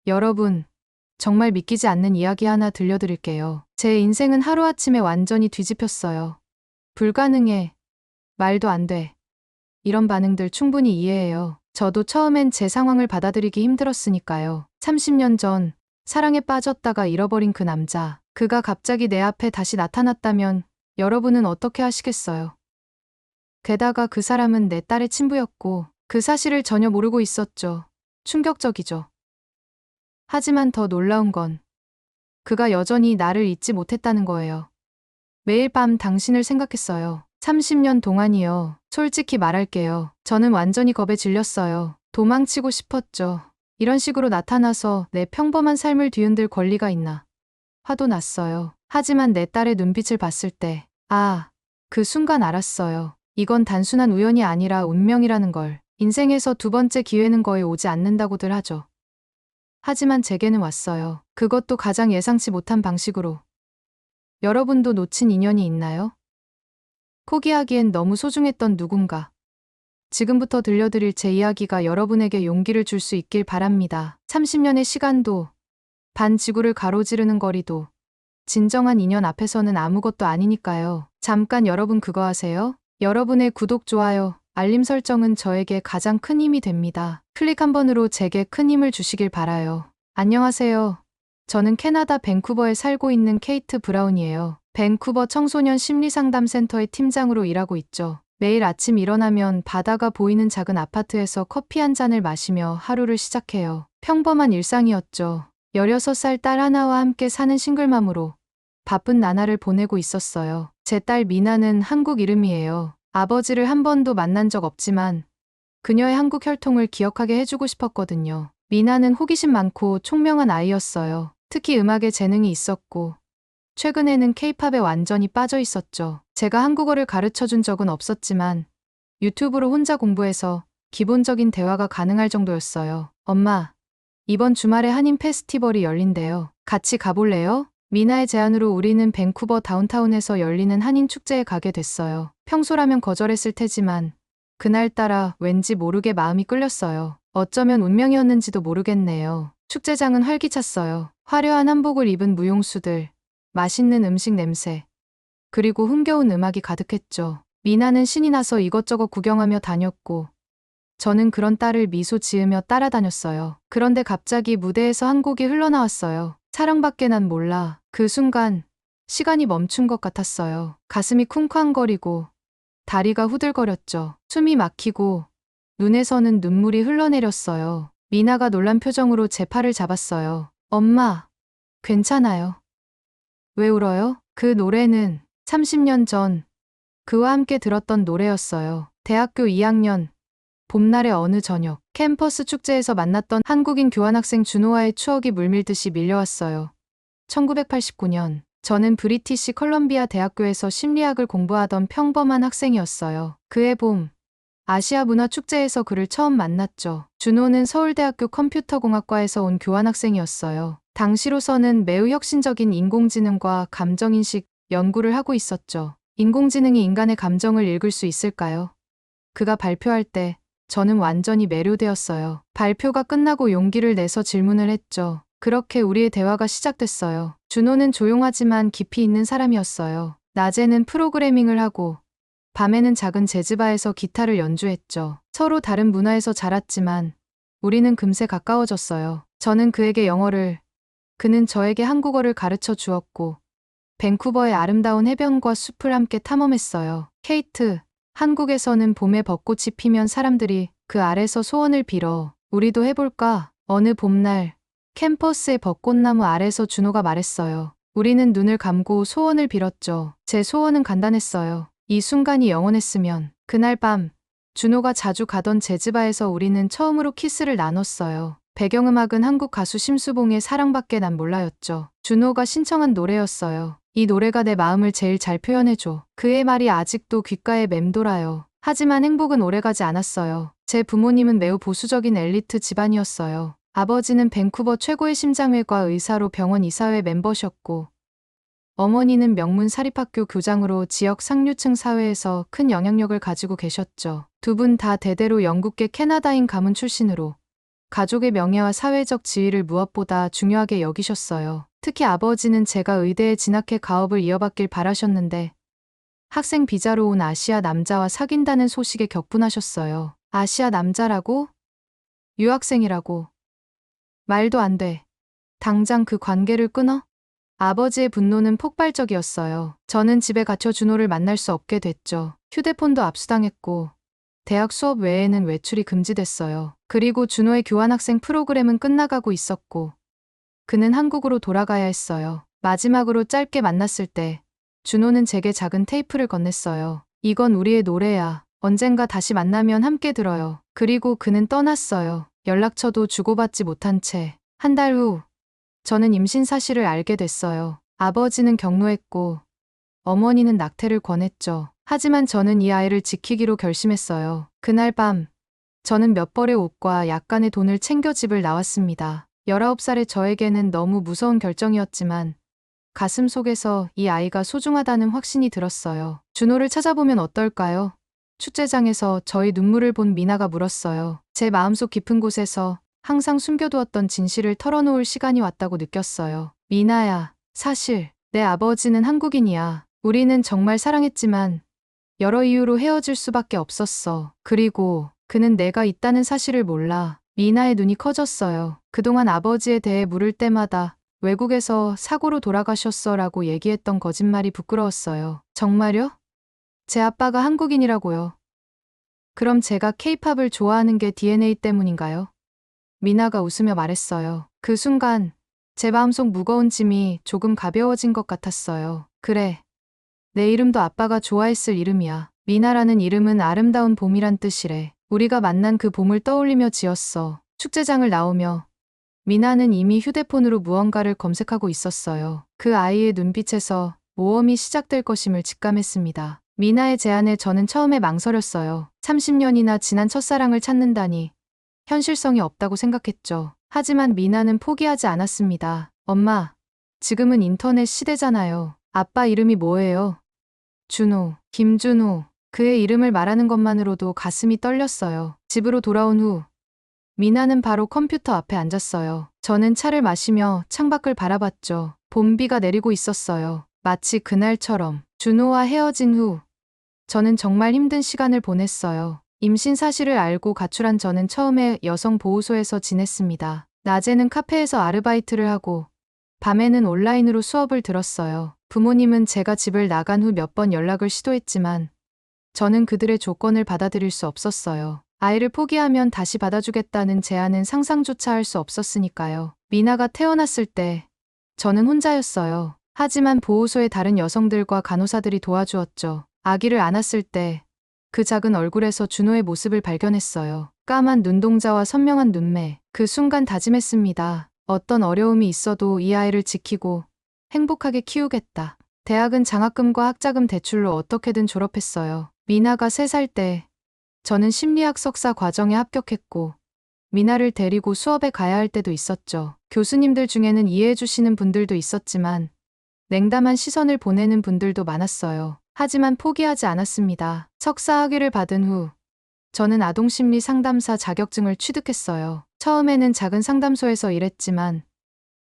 여러분, 정말 믿기지 않는 이야기 하나 들려드릴게요. 제 인생은 하루아침에 완전히 뒤집혔어요. 불가능해. 말도 안 돼. 이런 반응들 충분히 이해해요. 저도 처음엔 제 상황을 받아들이기 힘들었으니까요. 30년 전 사랑에 빠졌다가 잃어버린 그 남자. 그가 갑자기 내 앞에 다시 나타났다면 여러분은 어떻게 하시겠어요? 게다가 그 사람은 내 딸의 친부였고 그 사실을 전혀 모르고 있었죠. 충격적이죠. 하지만 더 놀라운 건 그가 여전히 나를 잊지 못했다는 거예요. 매일 밤 당신을 생각했어요. 30년 동안이요. 솔직히 말할게요. 저는 완전히 겁에 질렸어요. 도망치고 싶었죠. 이런 식으로 나타나서 내 평범한 삶을 뒤흔들 권리가 있나. 화도 났어요. 하지만 내 딸의 눈빛을 봤을 때, 그 순간 알았어요. 이건 단순한 우연이 아니라 운명이라는 걸. 인생에서 두 번째 기회는 거의 오지 않는다고들 하죠. 하지만 제게는 왔어요. 그것도 가장 예상치 못한 방식으로. 여러분도 놓친 인연이 있나요? 포기하기엔 너무 소중했던 누군가. 지금부터 들려드릴 제 이야기가 여러분에게 용기를 줄 수 있길 바랍니다. 30년의 시간도, 반 지구를 가로지르는 거리도, 진정한 인연 앞에서는 아무것도 아니니까요. 잠깐 여러분 그거 아세요? 여러분의 구독, 좋아요, 알림 설정은 저에게 가장 큰 힘이 됩니다. 클릭 한 번으로 제게 큰 힘을 주시길 바라요. 안녕하세요. 저는 캐나다 밴쿠버에 살고 있는 케이트 브라운이에요. 밴쿠버 청소년 심리상담센터의 팀장으로 일하고 있죠. 매일 아침 일어나면 바다가 보이는 작은 아파트에서 커피 한 잔을 마시며 하루를 시작해요. 평범한 일상이었죠. 16살 딸 하나와 함께 사는 싱글맘으로 바쁜 나날을 보내고 있었어요. 제 딸 미나는 한국 이름이에요. 아버지를 한 번도 만난 적 없지만 그녀의 한국 혈통을 기억하게 해주고 싶었거든요. 미나는 호기심 많고 총명한 아이였어요. 특히 음악에 재능이 있었고 최근에는 케이팝에 완전히 빠져 있었죠. 제가 한국어를 가르쳐 준 적은 없었지만 유튜브로 혼자 공부해서 기본적인 대화가 가능할 정도였어요. 엄마, 이번 주말에 한인 페스티벌이 열린대요. 같이 가볼래요? 미나의 제안으로 우리는 밴쿠버 다운타운에서 열리는 한인 축제에 가게 됐어요. 평소라면 거절했을 테지만 그날따라 왠지 모르게 마음이 끌렸어요. 어쩌면 운명이었는지도 모르겠네요. 축제장은 활기찼어요. 화려한 한복을 입은 무용수들, 맛있는 음식 냄새, 그리고 흥겨운 음악이 가득했죠. 미나는 신이 나서 이것저것 구경하며 다녔고 저는 그런 딸을 미소 지으며 따라다녔어요. 그런데 갑자기 무대에서 한 곡이 흘러나왔어요. 사랑밖에 난 몰라. 그 순간 시간이 멈춘 것 같았어요. 가슴이 쿵쾅거리고 다리가 후들거렸죠. 숨이 막히고 눈에서는 눈물이 흘러내렸어요. 미나가 놀란 표정으로 제 팔을 잡았어요. 엄마, 괜찮아요. 왜 울어요? 그 노래는 30년 전 그와 함께 들었던 노래였어요. 대학교 2학년 봄날의 어느 저녁 캠퍼스 축제에서 만났던 한국인 교환학생 준호와의 추억이 물밀듯이 밀려왔어요. 1989년 저는 브리티시 컬럼비아 대학교에서 심리학을 공부하던 평범한 학생이었어요. 그해 봄 아시아 문화 축제에서 그를 처음 만났죠. 준호는 서울대학교 컴퓨터공학과에서 온 교환학생이었어요. 당시로서는 매우 혁신적인 인공지능과 감정인식 연구를 하고 있었죠. 인공지능이 인간의 감정을 읽을 수 있을까요? 그가 발표할 때 저는 완전히 매료되었어요. 발표가 끝나고 용기를 내서 질문을 했죠. 그렇게 우리의 대화가 시작됐어요. 준호는 조용하지만 깊이 있는 사람이었어요. 낮에는 프로그래밍을 하고 밤에는 작은 재즈바에서 기타를 연주했죠. 서로 다른 문화에서 자랐지만 우리는 금세 가까워졌어요. 저는 그에게 영어를, 그는 저에게 한국어를 가르쳐 주었고 밴쿠버의 아름다운 해변과 숲을 함께 탐험했어요. 케이트, 한국에서는 봄에 벚꽃이 피면 사람들이 그 아래서 소원을 빌어. 우리도 해볼까? 어느 봄날 캠퍼스의 벚꽃나무 아래서 준호가 말했어요. 우리는 눈을 감고 소원을 빌었죠. 제 소원은 간단했어요. 이 순간이 영원했으면. 그날 밤 준호가 자주 가던 재즈바에서 우리는 처음으로 키스를 나눴어요. 배경음악은 한국 가수 심수봉의 사랑밖에 난 몰라였죠. 준호가 신청한 노래였어요. 이 노래가 내 마음을 제일 잘 표현해줘. 그의 말이 아직도 귓가에 맴돌아요. 하지만 행복은 오래가지 않았어요. 제 부모님은 매우 보수적인 엘리트 집안이었어요. 아버지는 밴쿠버 최고의 심장외과 의사로 병원 이사회 멤버셨고 어머니는 명문 사립학교 교장으로 지역 상류층 사회에서 큰 영향력을 가지고 계셨죠. 두 분 다 대대로 영국계 캐나다인 가문 출신으로 가족의 명예와 사회적 지위를 무엇보다 중요하게 여기셨어요. 특히 아버지는 제가 의대에 진학해 가업을 이어받길 바라셨는데 학생 비자로 온 아시아 남자와 사귄다는 소식에 격분하셨어요. 아시아 남자라고? 유학생이라고. 말도 안 돼. 당장 그 관계를 끊어? 아버지의 분노는 폭발적이었어요. 저는 집에 갇혀 준호를 만날 수 없게 됐죠. 휴대폰도 압수당했고 대학 수업 외에는 외출이 금지됐어요. 그리고 준호의 교환학생 프로그램은 끝나가고 있었고 그는 한국으로 돌아가야 했어요. 마지막으로 짧게 만났을 때 준호는 제게 작은 테이프를 건넸어요. 이건 우리의 노래야. 언젠가 다시 만나면 함께 들어요. 그리고 그는 떠났어요. 연락처도 주고받지 못한 채. 한 달 후 저는 임신 사실을 알게 됐어요. 아버지는 격노했고 어머니는 낙태를 권했죠. 하지만 저는 이 아이를 지키기로 결심했어요. 그날 밤 저는 몇 벌의 옷과 약간의 돈을 챙겨 집을 나왔습니다. 19살의 저에게는 너무 무서운 결정이었지만 가슴 속에서 이 아이가 소중하다는 확신이 들었어요. 준호를 찾아보면 어떨까요? 축제장에서 저희 눈물을 본 미나가 물었어요. 제 마음속 깊은 곳에서 항상 숨겨두었던 진실을 털어놓을 시간이 왔다고 느꼈어요. 미나야, 사실 내 아버지는 한국인이야. 우리는 정말 사랑했지만 여러 이유로 헤어질 수밖에 없었어. 그리고 그는 내가 있다는 사실을 몰라. 미나의 눈이 커졌어요. 그동안 아버지에 대해 물을 때마다 외국에서 사고로 돌아가셨어라고 얘기했던 거짓말이 부끄러웠어요. 정말요? 제 아빠가 한국인이라고요. 그럼 제가 케이팝을 좋아하는 게 DNA 때문인가요? 미나가 웃으며 말했어요. 그 순간 제 마음속 무거운 짐이 조금 가벼워진 것 같았어요. 그래. 내 이름도 아빠가 좋아했을 이름이야. 미나라는 이름은 아름다운 봄이란 뜻이래. 우리가 만난 그 봄을 떠올리며 지었어. 축제장을 나오며 미나는 이미 휴대폰으로 무언가를 검색하고 있었어요. 그 아이의 눈빛에서 모험이 시작될 것임을 직감했습니다. 미나의 제안에 저는 처음에 망설였어요. 30년이나 지난 첫사랑을 찾는다니 현실성이 없다고 생각했죠. 하지만 미나는 포기하지 않았습니다. 엄마, 지금은 인터넷 시대잖아요. 아빠 이름이 뭐예요? 준호, 김준호. 그의 이름을 말하는 것만으로도 가슴이 떨렸어요. 집으로 돌아온 후 미나는 바로 컴퓨터 앞에 앉았어요. 저는 차를 마시며 창밖을 바라봤죠. 봄비가 내리고 있었어요. 마치 그날처럼. 준호와 헤어진 후 저는 정말 힘든 시간을 보냈어요. 임신 사실을 알고 가출한 저는 처음에 여성보호소에서 지냈습니다. 낮에는 카페에서 아르바이트를 하고 밤에는 온라인으로 수업을 들었어요. 부모님은 제가 집을 나간 후 몇 번 연락을 시도했지만 저는 그들의 조건을 받아들일 수 없었어요. 아이를 포기하면 다시 받아주겠다는 제안은 상상조차 할 수 없었으니까요. 미나가 태어났을 때 저는 혼자였어요. 하지만 보호소의 다른 여성들과 간호사들이 도와주었죠. 아기를 안았을 때 그 작은 얼굴에서 준호의 모습을 발견했어요. 까만 눈동자와 선명한 눈매. 그 순간 다짐했습니다. 어떤 어려움이 있어도 이 아이를 지키고 행복하게 키우겠다. 대학은 장학금과 학자금 대출로 어떻게든 졸업했어요. 미나가 3살 때 저는 심리학 석사 과정에 합격했고 미나를 데리고 수업에 가야 할 때도 있었죠. 교수님들 중에는 이해해 주시는 분들도 있었지만 냉담한 시선을 보내는 분들도 많았어요. 하지만 포기하지 않았습니다. 석사 학위를 받은 후 저는 아동심리 상담사 자격증을 취득했어요. 처음에는 작은 상담소에서 일했지만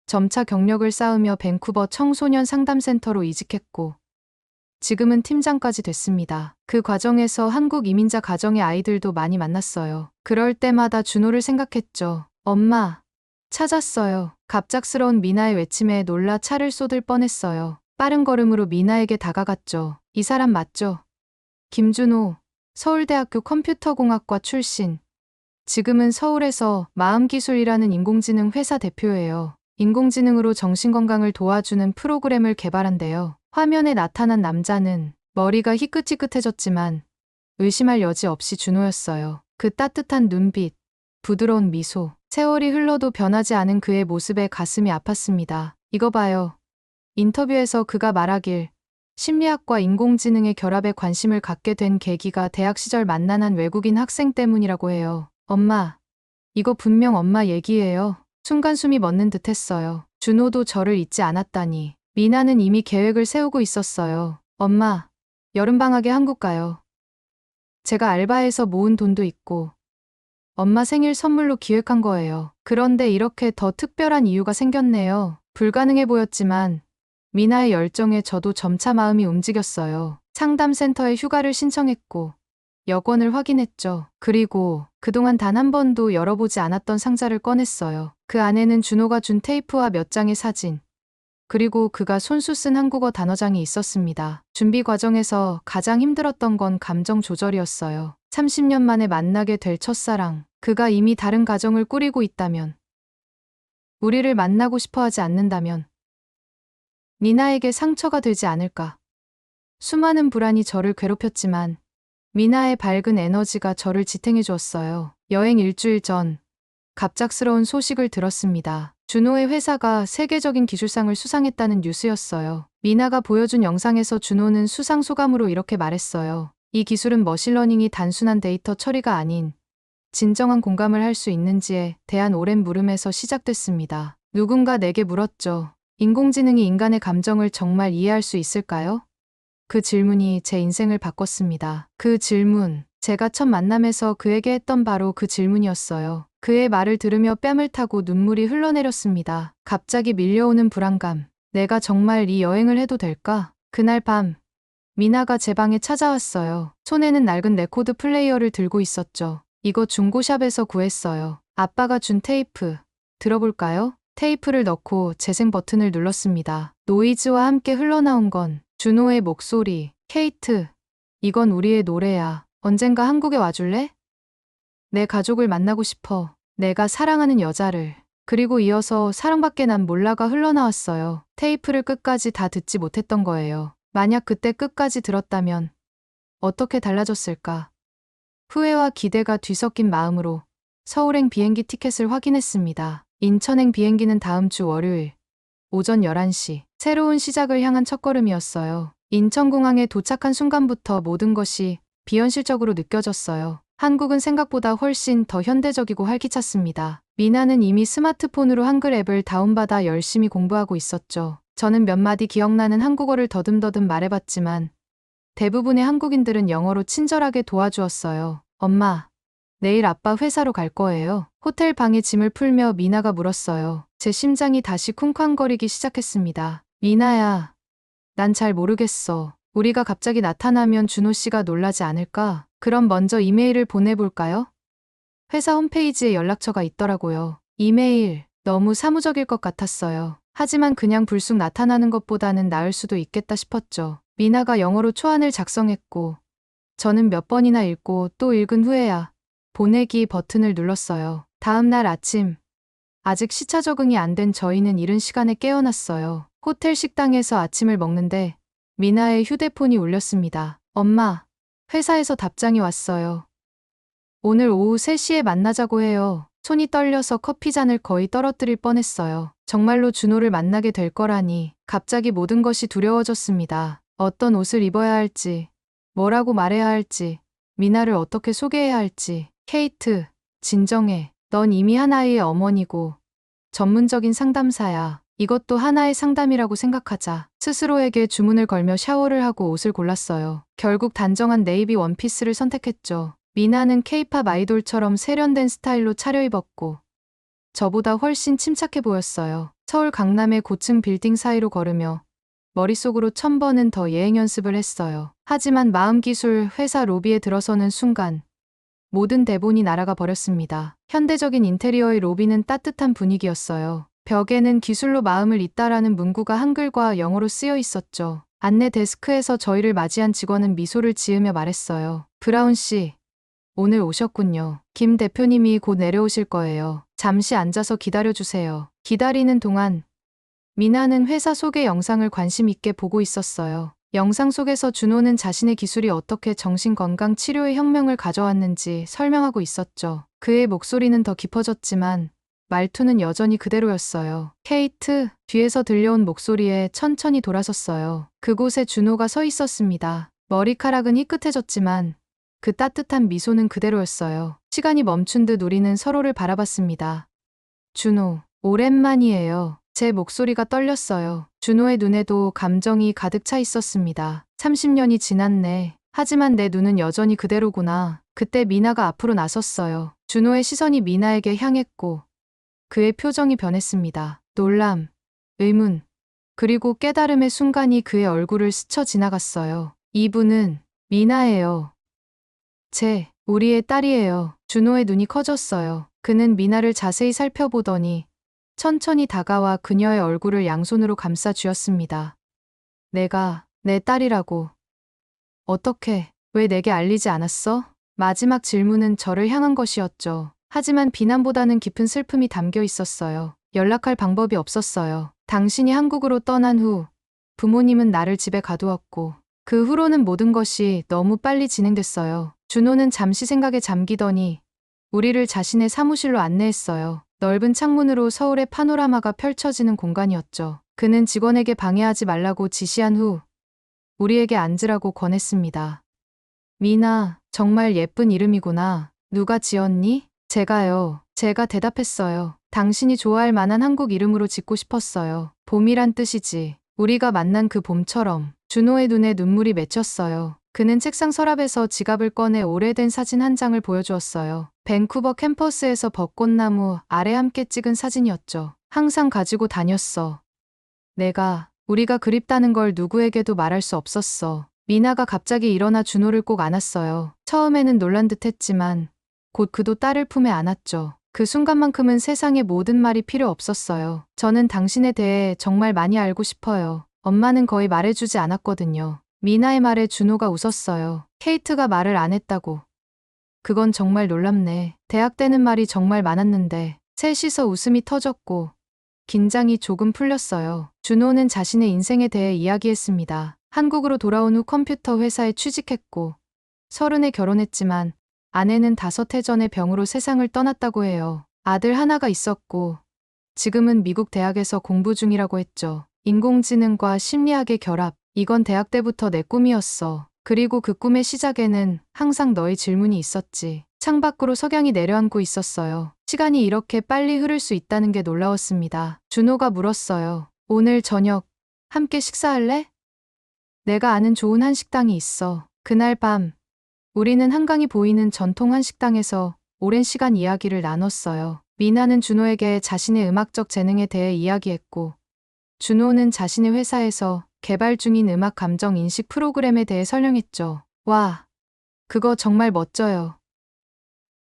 점차 경력을 쌓으며 밴쿠버 청소년 상담센터로 이직했고 지금은 팀장까지 됐습니다. 그 과정에서 한국 이민자 가정의 아이들도 많이 만났어요. 그럴 때마다 준호를 생각했죠. 엄마, 찾았어요. 갑작스러운 미나의 외침에 놀라 차를 쏟을 뻔했어요. 빠른 걸음으로 미나에게 다가갔죠. 이 사람 맞죠? 김준호, 서울대학교 컴퓨터공학과 출신. 지금은 서울에서 마음기술이라는 인공지능 회사 대표예요. 인공지능으로 정신건강을 도와주는 프로그램을 개발한대요. 화면에 나타난 남자는 머리가 희끗희끗해졌지만 의심할 여지 없이 준호였어요. 그 따뜻한 눈빛, 부드러운 미소, 세월이 흘러도 변하지 않은 그의 모습에 가슴이 아팠습니다. 이거 봐요. 인터뷰에서 그가 말하길 심리학과 인공지능의 결합에 관심을 갖게 된 계기가 대학 시절 만난 한 외국인 학생 때문이라고 해요. 엄마, 이거 분명 엄마 얘기예요. 순간 숨이 멎는 듯 했어요. 준호도 저를 잊지 않았다니. 미나는 이미 계획을 세우고 있었어요. 엄마, 여름방학에 한국 가요. 제가 알바해서 모은 돈도 있고 엄마 생일 선물로 기획한 거예요. 그런데 이렇게 더 특별한 이유가 생겼네요. 불가능해 보였지만 미나의 열정에 저도 점차 마음이 움직였어요. 상담센터에 휴가를 신청했고 여권을 확인했죠. 그리고 그동안 단 한 번도 열어보지 않았던 상자를 꺼냈어요. 그 안에는 준호가 준 테이프와 몇 장의 사진, 그리고 그가 손수 쓴 한국어 단어장이 있었습니다. 준비 과정에서 가장 힘들었던 건 감정 조절이었어요. 30년 만에 만나게 될 첫사랑, 그가 이미 다른 가정을 꾸리고 있다면, 우리를 만나고 싶어 하지 않는다면, 미나에게 상처가 되지 않을까. 수많은 불안이 저를 괴롭혔지만, 미나의 밝은 에너지가 저를 지탱해 주었어요. 여행 일주일 전, 갑작스러운 소식을 들었습니다. 준호의 회사가 세계적인 기술상을 수상했다는 뉴스였어요. 미나가 보여준 영상에서 준호는 수상 소감으로 이렇게 말했어요. 이 기술은 머신러닝이 단순한 데이터 처리가 아닌 진정한 공감을 할 수 있는지에 대한 오랜 물음에서 시작됐습니다. 누군가 내게 물었죠. 인공지능이 인간의 감정을 정말 이해할 수 있을까요? 그 질문이 제 인생을 바꿨습니다. 그 질문, 제가 첫 만남에서 그에게 했던 바로 그 질문이었어요. 그의 말을 들으며 뺨을 타고 눈물이 흘러내렸습니다. 갑자기 밀려오는 불안감. 내가 정말 이 여행을 해도 될까? 그날 밤, 미나가 제 방에 찾아왔어요. 손에는 낡은 레코드 플레이어를 들고 있었죠. 이거 중고샵에서 구했어요. 아빠가 준 테이프. 들어볼까요? 테이프를 넣고 재생 버튼을 눌렀습니다. 노이즈와 함께 흘러나온 건 준호의 목소리. 케이트, 이건 우리의 노래야. 언젠가 한국에 와줄래? 내 가족을 만나고 싶어. 내가 사랑하는 여자를. 그리고 이어서 사랑밖에 난 몰라가 흘러나왔어요. 테이프를 끝까지 다 듣지 못했던 거예요. 만약 그때 끝까지 들었다면 어떻게 달라졌을까? 후회와 기대가 뒤섞인 마음으로 서울행 비행기 티켓을 확인했습니다. 인천행 비행기는 다음 주 월요일 오전 11시. 새로운 시작을 향한 첫걸음이었어요. 인천공항에 도착한 순간부터 모든 것이 비현실적으로 느껴졌어요. 한국은 생각보다 훨씬 더 현대적이고 활기찼습니다. 미나는 이미 스마트폰으로 한글 앱을 다운받아 열심히 공부하고 있었죠. 저는 몇 마디 기억나는 한국어를 더듬더듬 말해봤지만 대부분의 한국인들은 영어로 친절하게 도와주었어요. 엄마, 내일 아빠 회사로 갈 거예요. 호텔 방에 짐을 풀며 미나가 물었어요. 제 심장이 다시 쿵쾅거리기 시작했습니다. 미나야, 난 잘 모르겠어. 우리가 갑자기 나타나면 준호 씨가 놀라지 않을까? 그럼 먼저 이메일을 보내볼까요? 회사 홈페이지에 연락처가 있더라고요. 이메일, 너무 사무적일 것 같았어요. 하지만 그냥 불쑥 나타나는 것보다는 나을 수도 있겠다 싶었죠. 미나가 영어로 초안을 작성했고, 저는 몇 번이나 읽고 또 읽은 후에야 보내기 버튼을 눌렀어요. 다음 날 아침, 아직 시차 적응이 안 된 저희는 이른 시간에 깨어났어요. 호텔 식당에서 아침을 먹는데 미나의 휴대폰이 울렸습니다. 엄마, 회사에서 답장이 왔어요. 오늘 오후 3시에 만나자고 해요. 손이 떨려서 커피잔을 거의 떨어뜨릴 뻔했어요. 정말로 준호를 만나게 될 거라니 갑자기 모든 것이 두려워졌습니다. 어떤 옷을 입어야 할지, 뭐라고 말해야 할지, 미나를 어떻게 소개해야 할지. 케이트, 진정해. 넌 이미 하나의 어머니고 전문적인 상담사야. 이것도 하나의 상담이라고 생각하자. 스스로에게 주문을 걸며 샤워를 하고 옷을 골랐어요. 결국 단정한 네이비 원피스를 선택했죠. 미나는 케이팝 아이돌처럼 세련된 스타일로 차려입었고 저보다 훨씬 침착해 보였어요. 서울 강남의 고층 빌딩 사이로 걸으며 머릿속으로 1000번은 더 예행 연습을 했어요. 하지만 마음기술 회사 로비에 들어서는 순간 모든 대본이 날아가 버렸습니다. 현대적인 인테리어의 로비는 따뜻한 분위기였어요. 벽에는 기술로 마음을 잇다라는 문구가 한글과 영어로 쓰여 있었죠. 안내 데스크에서 저희를 맞이한 직원은 미소를 지으며 말했어요. 브라운 씨, 오늘 오셨군요. 김 대표님이 곧 내려오실 거예요. 잠시 앉아서 기다려주세요. 기다리는 동안 미나는 회사 소개 영상을 관심 있게 보고 있었어요. 영상 속에서 준호는 자신의 기술이 어떻게 정신건강 치료의 혁명을 가져왔는지 설명하고 있었죠. 그의 목소리는 더 깊어졌지만 말투는 여전히 그대로였어요. 케이트, 뒤에서 들려온 목소리에 천천히 돌아섰어요. 그곳에 준호가 서 있었습니다. 머리카락은 희끗해졌지만 그 따뜻한 미소는 그대로였어요. 시간이 멈춘 듯 우리는 서로를 바라봤습니다. 준호, 오랜만이에요. 제 목소리가 떨렸어요. 준호의 눈에도 감정이 가득 차 있었습니다. 30년이 지났네. 하지만 내 눈은 여전히 그대로구나. 그때 미나가 앞으로 나섰어요. 준호의 시선이 미나에게 향했고 그의 표정이 변했습니다. 놀람, 의문, 그리고 깨달음의 순간이 그의 얼굴을 스쳐 지나갔어요. 이분은 미나예요. 우리의 딸이에요. 준호의 눈이 커졌어요. 그는 미나를 자세히 살펴보더니 천천히 다가와 그녀의 얼굴을 양손으로 감싸 쥐었습니다. 내가 내 딸이라고. 어떻게, 왜 내게 알리지 않았어? 마지막 질문은 저를 향한 것이었죠. 하지만 비난보다는 깊은 슬픔이 담겨 있었어요. 연락할 방법이 없었어요. 당신이 한국으로 떠난 후 부모님은 나를 집에 가두었고 그 후로는 모든 것이 너무 빨리 진행됐어요. 준호는 잠시 생각에 잠기더니 우리를 자신의 사무실로 안내했어요. 넓은 창문으로 서울의 파노라마가 펼쳐지는 공간이었죠. 그는 직원에게 방해하지 말라고 지시한 후 우리에게 앉으라고 권했습니다. 미나, 정말 예쁜 이름이구나. 누가 지었니? 제가 대답했어요. 당신이 좋아할 만한 한국 이름으로 짓고 싶었어요. 봄이란 뜻이지. 우리가 만난 그 봄처럼. 준호의 눈에 눈물이 맺혔어요. 그는 책상 서랍에서 지갑을 꺼내 오래된 사진 한 장을 보여주었어요. 밴쿠버 캠퍼스에서 벚꽃나무 아래 함께 찍은 사진이었죠. 항상 가지고 다녔어. 우리가 그립다는 걸 누구에게도 말할 수 없었어. 미나가 갑자기 일어나 준호를 꼭 안았어요. 처음에는 놀란 듯 했지만 곧 그도 딸을 품에 안았죠. 그 순간만큼은 세상의 모든 말이 필요 없었어요. 저는 당신에 대해 정말 많이 알고 싶어요. 엄마는 거의 말해주지 않았거든요. 미나의 말에 준호가 웃었어요. 케이트가 말을 안 했다고. 그건 정말 놀랍네. 대학 때는 말이 정말 많았는데. 셋이서 웃음이 터졌고 긴장이 조금 풀렸어요. 준호는 자신의 인생에 대해 이야기했습니다. 한국으로 돌아온 후 컴퓨터 회사에 취직했고 30에 결혼했지만 아내는 5해 전에 병으로 세상을 떠났다고 해요. 아들 하나가 있었고 지금은 미국 대학에서 공부 중이라고 했죠. 인공지능과 심리학의 결합. 이건 대학 때부터 내 꿈이었어. 그리고 그 꿈의 시작에는 항상 너의 질문이 있었지. 창밖으로 석양이 내려앉고 있었어요. 시간이 이렇게 빨리 흐를 수 있다는 게 놀라웠습니다. 준호가 물었어요. 오늘 저녁 함께 식사할래? 내가 아는 좋은 한식당이 있어. 그날 밤 우리는 한강이 보이는 전통 한식당에서 오랜 시간 이야기를 나눴어요. 미나는 준호에게 자신의 음악적 재능에 대해 이야기했고 준호는 자신의 회사에서 개발 중인 음악 감정 인식 프로그램에 대해 설명했죠. 와, 그거 정말 멋져요.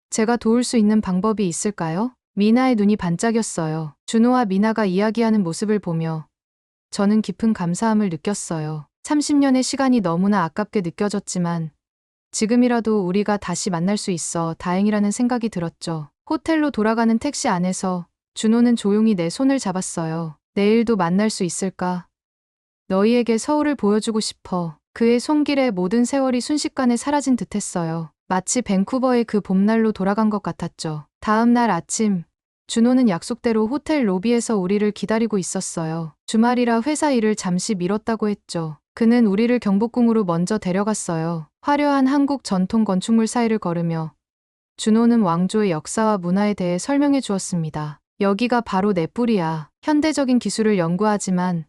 제가 도울 수 있는 방법이 있을까요? 미나의 눈이 반짝였어요. 준호와 미나가 이야기하는 모습을 보며 저는 깊은 감사함을 느꼈어요. 30년의 시간이 너무나 아깝게 느껴졌지만 지금이라도 우리가 다시 만날 수 있어 다행이라는 생각이 들었죠. 호텔로 돌아가는 택시 안에서 준호는 조용히 내 손을 잡았어요. 내일도 만날 수 있을까? 너희에게 서울을 보여주고 싶어. 그의 손길에 모든 세월이 순식간에 사라진 듯했어요. 마치 밴쿠버의 그 봄날로 돌아간 것 같았죠. 다음 날 아침, 준호는 약속대로 호텔 로비에서 우리를 기다리고 있었어요. 주말이라 회사 일을 잠시 미뤘다고 했죠. 그는 우리를 경복궁으로 먼저 데려갔어요. 화려한 한국 전통 건축물 사이를 걸으며 준호는 왕조의 역사와 문화에 대해 설명해 주었습니다. 여기가 바로 내 뿌리야. 현대적인 기술을 연구하지만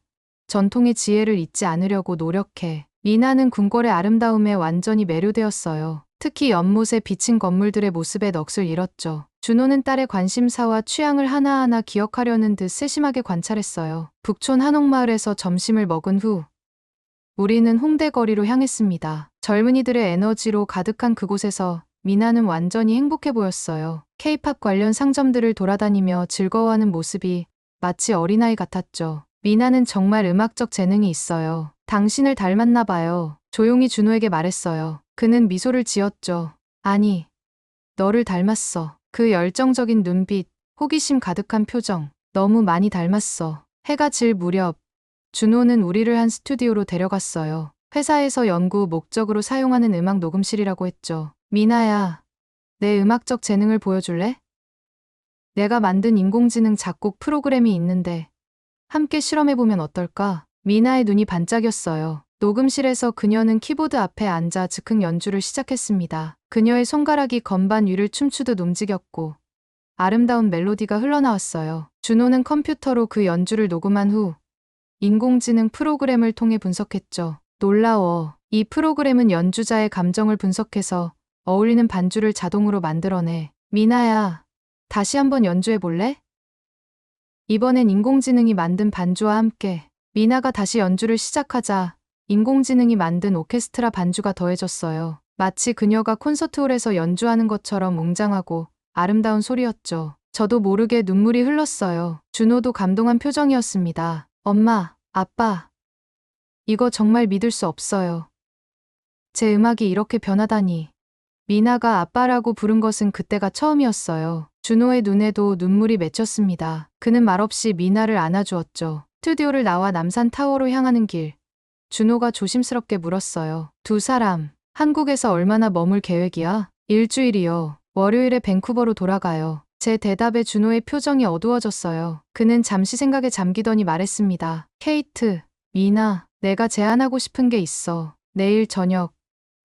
전통의 지혜를 잊지 않으려고 노력해. 미나는 궁궐의 아름다움에 완전히 매료되었어요. 특히 연못에 비친 건물들의 모습에 넋을 잃었죠. 준호는 딸의 관심사와 취향을 하나하나 기억하려는 듯 세심하게 관찰했어요. 북촌 한옥마을에서 점심을 먹은 후 우리는 홍대 거리로 향했습니다. 젊은이들의 에너지로 가득한 그곳에서 미나는 완전히 행복해 보였어요. K-팝 관련 상점들을 돌아다니며 즐거워하는 모습이 마치 어린아이 같았죠. 미나는 정말 음악적 재능이 있어요. 당신을 닮았나 봐요. 조용히 준호에게 말했어요. 그는 미소를 지었죠. 아니, 너를 닮았어. 그 열정적인 눈빛, 호기심 가득한 표정. 너무 많이 닮았어. 해가 질 무렵 준호는 우리를 한 스튜디오로 데려갔어요. 회사에서 연구 목적으로 사용하는 음악 녹음실이라고 했죠. 미나야, 내 음악적 재능을 보여줄래? 내가 만든 인공지능 작곡 프로그램이 있는데 함께 실험해보면 어떨까? 미나의 눈이 반짝였어요. 녹음실에서 그녀는 키보드 앞에 앉아 즉흥 연주를 시작했습니다. 그녀의 손가락이 건반 위를 춤추듯 움직였고 아름다운 멜로디가 흘러나왔어요. 준호는 컴퓨터로 그 연주를 녹음한 후 인공지능 프로그램을 통해 분석했죠. 놀라워. 이 프로그램은 연주자의 감정을 분석해서 어울리는 반주를 자동으로 만들어내. 미나야, 다시 한번 연주해 볼래? 이번엔 인공지능이 만든 반주와 함께 미나가 다시 연주를 시작하자 인공지능이 만든 오케스트라 반주가 더해졌어요. 마치 그녀가 콘서트홀에서 연주하는 것처럼 웅장하고 아름다운 소리였죠. 저도 모르게 눈물이 흘렀어요. 준호도 감동한 표정이었습니다. 엄마, 아빠, 이거 정말 믿을 수 없어요. 제 음악이 이렇게 변하다니. 미나가 아빠라고 부른 것은 그때가 처음이었어요. 준호의 눈에도 눈물이 맺혔습니다. 그는 말없이 미나를 안아주었죠. 스튜디오를 나와 남산 타워로 향하는 길. 준호가 조심스럽게 물었어요. 두 사람, 한국에서 얼마나 머물 계획이야? 일주일이요. 월요일에 밴쿠버로 돌아가요. 제 대답에 준호의 표정이 어두워졌어요. 그는 잠시 생각에 잠기더니 말했습니다. 케이트, 미나, 내가 제안하고 싶은 게 있어. 내일 저녁,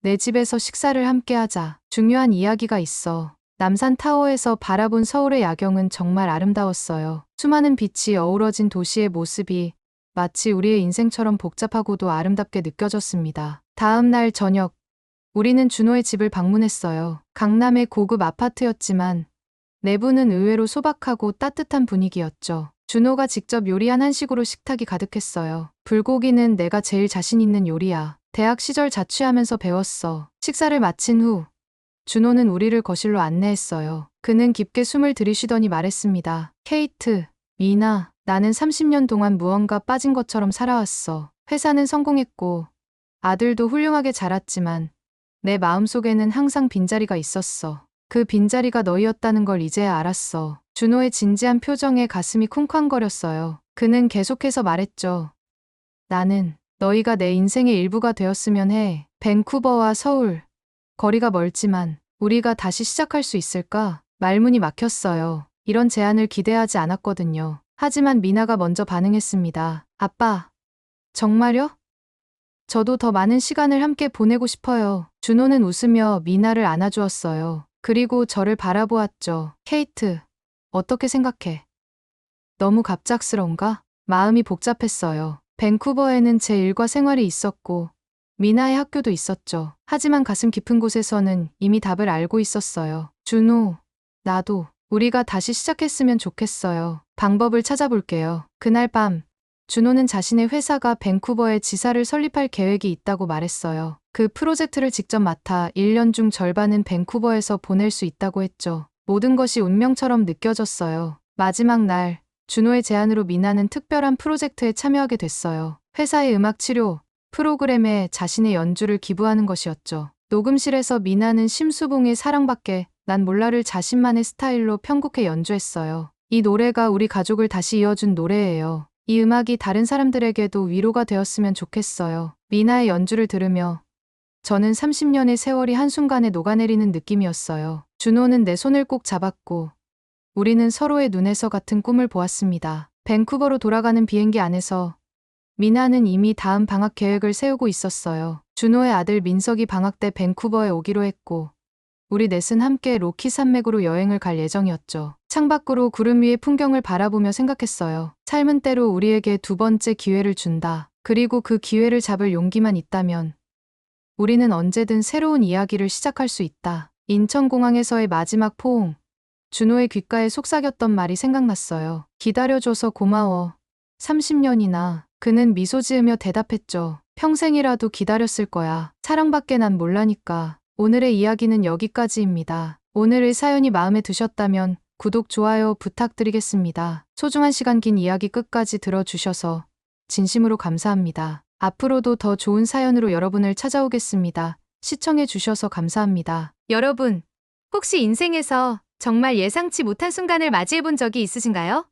내 집에서 식사를 함께 하자. 중요한 이야기가 있어. 남산 타워에서 바라본 서울의 야경은 정말 아름다웠어요. 수많은 빛이 어우러진 도시의 모습이 마치 우리의 인생처럼 복잡하고도 아름답게 느껴졌습니다. 다음 날 저녁, 우리는 준호의 집을 방문했어요. 강남의 고급 아파트였지만 내부는 의외로 소박하고 따뜻한 분위기였죠. 준호가 직접 요리한 한식으로 식탁이 가득했어요. 불고기는 내가 제일 자신 있는 요리야. 대학 시절 자취하면서 배웠어. 식사를 마친 후 준호는 우리를 거실로 안내했어요. 그는 깊게 숨을 들이쉬더니 말했습니다. 케이트, 미나, 나는 30년 동안 무언가 빠진 것처럼 살아왔어. 회사는 성공했고 아들도 훌륭하게 자랐지만 내 마음속에는 항상 빈자리가 있었어. 그 빈자리가 너희였다는 걸 이제야 알았어. 준호의 진지한 표정에 가슴이 쿵쾅거렸어요. 그는 계속해서 말했죠. 나는 너희가 내 인생의 일부가 되었으면 해. 밴쿠버와 서울. 거리가 멀지만 우리가 다시 시작할 수 있을까? 말문이 막혔어요. 이런 제안을 기대하지 않았거든요. 하지만 미나가 먼저 반응했습니다. 아빠, 정말요? 저도 더 많은 시간을 함께 보내고 싶어요. 준호는 웃으며 미나를 안아주었어요. 그리고 저를 바라보았죠. 케이트, 어떻게 생각해? 너무 갑작스러운가? 마음이 복잡했어요. 밴쿠버에는 제 일과 생활이 있었고 미나의 학교도 있었죠. 하지만 가슴 깊은 곳에서는 이미 답을 알고 있었어요. 준호, 나도 우리가 다시 시작했으면 좋겠어요. 방법을 찾아볼게요. 그날 밤 준호는 자신의 회사가 밴쿠버에 지사를 설립할 계획이 있다고 말했어요. 그 프로젝트를 직접 맡아 1년 중 절반은 밴쿠버에서 보낼 수 있다고 했죠. 모든 것이 운명처럼 느껴졌어요. 마지막 날 준호의 제안으로 미나는 특별한 프로젝트에 참여하게 됐어요. 회사의 음악 치료 프로그램에 자신의 연주를 기부하는 것이었죠. 녹음실에서 미나는 심수봉의 사랑밖에 난 몰라를 자신만의 스타일로 편곡해 연주했어요. 이 노래가 우리 가족을 다시 이어준 노래예요. 이 음악이 다른 사람들에게도 위로가 되었으면 좋겠어요. 미나의 연주를 들으며 저는 30년의 세월이 한순간에 녹아내리는 느낌이었어요. 준호는 내 손을 꼭 잡았고 우리는 서로의 눈에서 같은 꿈을 보았습니다. 밴쿠버로 돌아가는 비행기 안에서 미나는 이미 다음 방학 계획을 세우고 있었어요. 준호의 아들 민석이 방학 때 밴쿠버에 오기로 했고 우리 넷은 함께 로키 산맥으로 여행을 갈 예정이었죠. 창밖으로 구름 위의 풍경을 바라보며 생각했어요. 삶은 때로 우리에게 두 번째 기회를 준다. 그리고 그 기회를 잡을 용기만 있다면 우리는 언제든 새로운 이야기를 시작할 수 있다. 인천공항에서의 마지막 포옹. 준호의 귓가에 속삭였던 말이 생각났어요. 기다려줘서 고마워. 30년이나. 그는 미소 지으며 대답했죠. 평생이라도 기다렸을 거야. 사랑밖에 난 몰라니까. 오늘의 이야기는 여기까지입니다. 오늘의 사연이 마음에 드셨다면 구독, 좋아요 부탁드리겠습니다. 소중한 시간 긴 이야기 끝까지 들어주셔서 진심으로 감사합니다. 앞으로도 더 좋은 사연으로 여러분을 찾아오겠습니다. 시청해주셔서 감사합니다. 여러분, 혹시 인생에서 정말 예상치 못한 순간을 맞이해본 적이 있으신가요?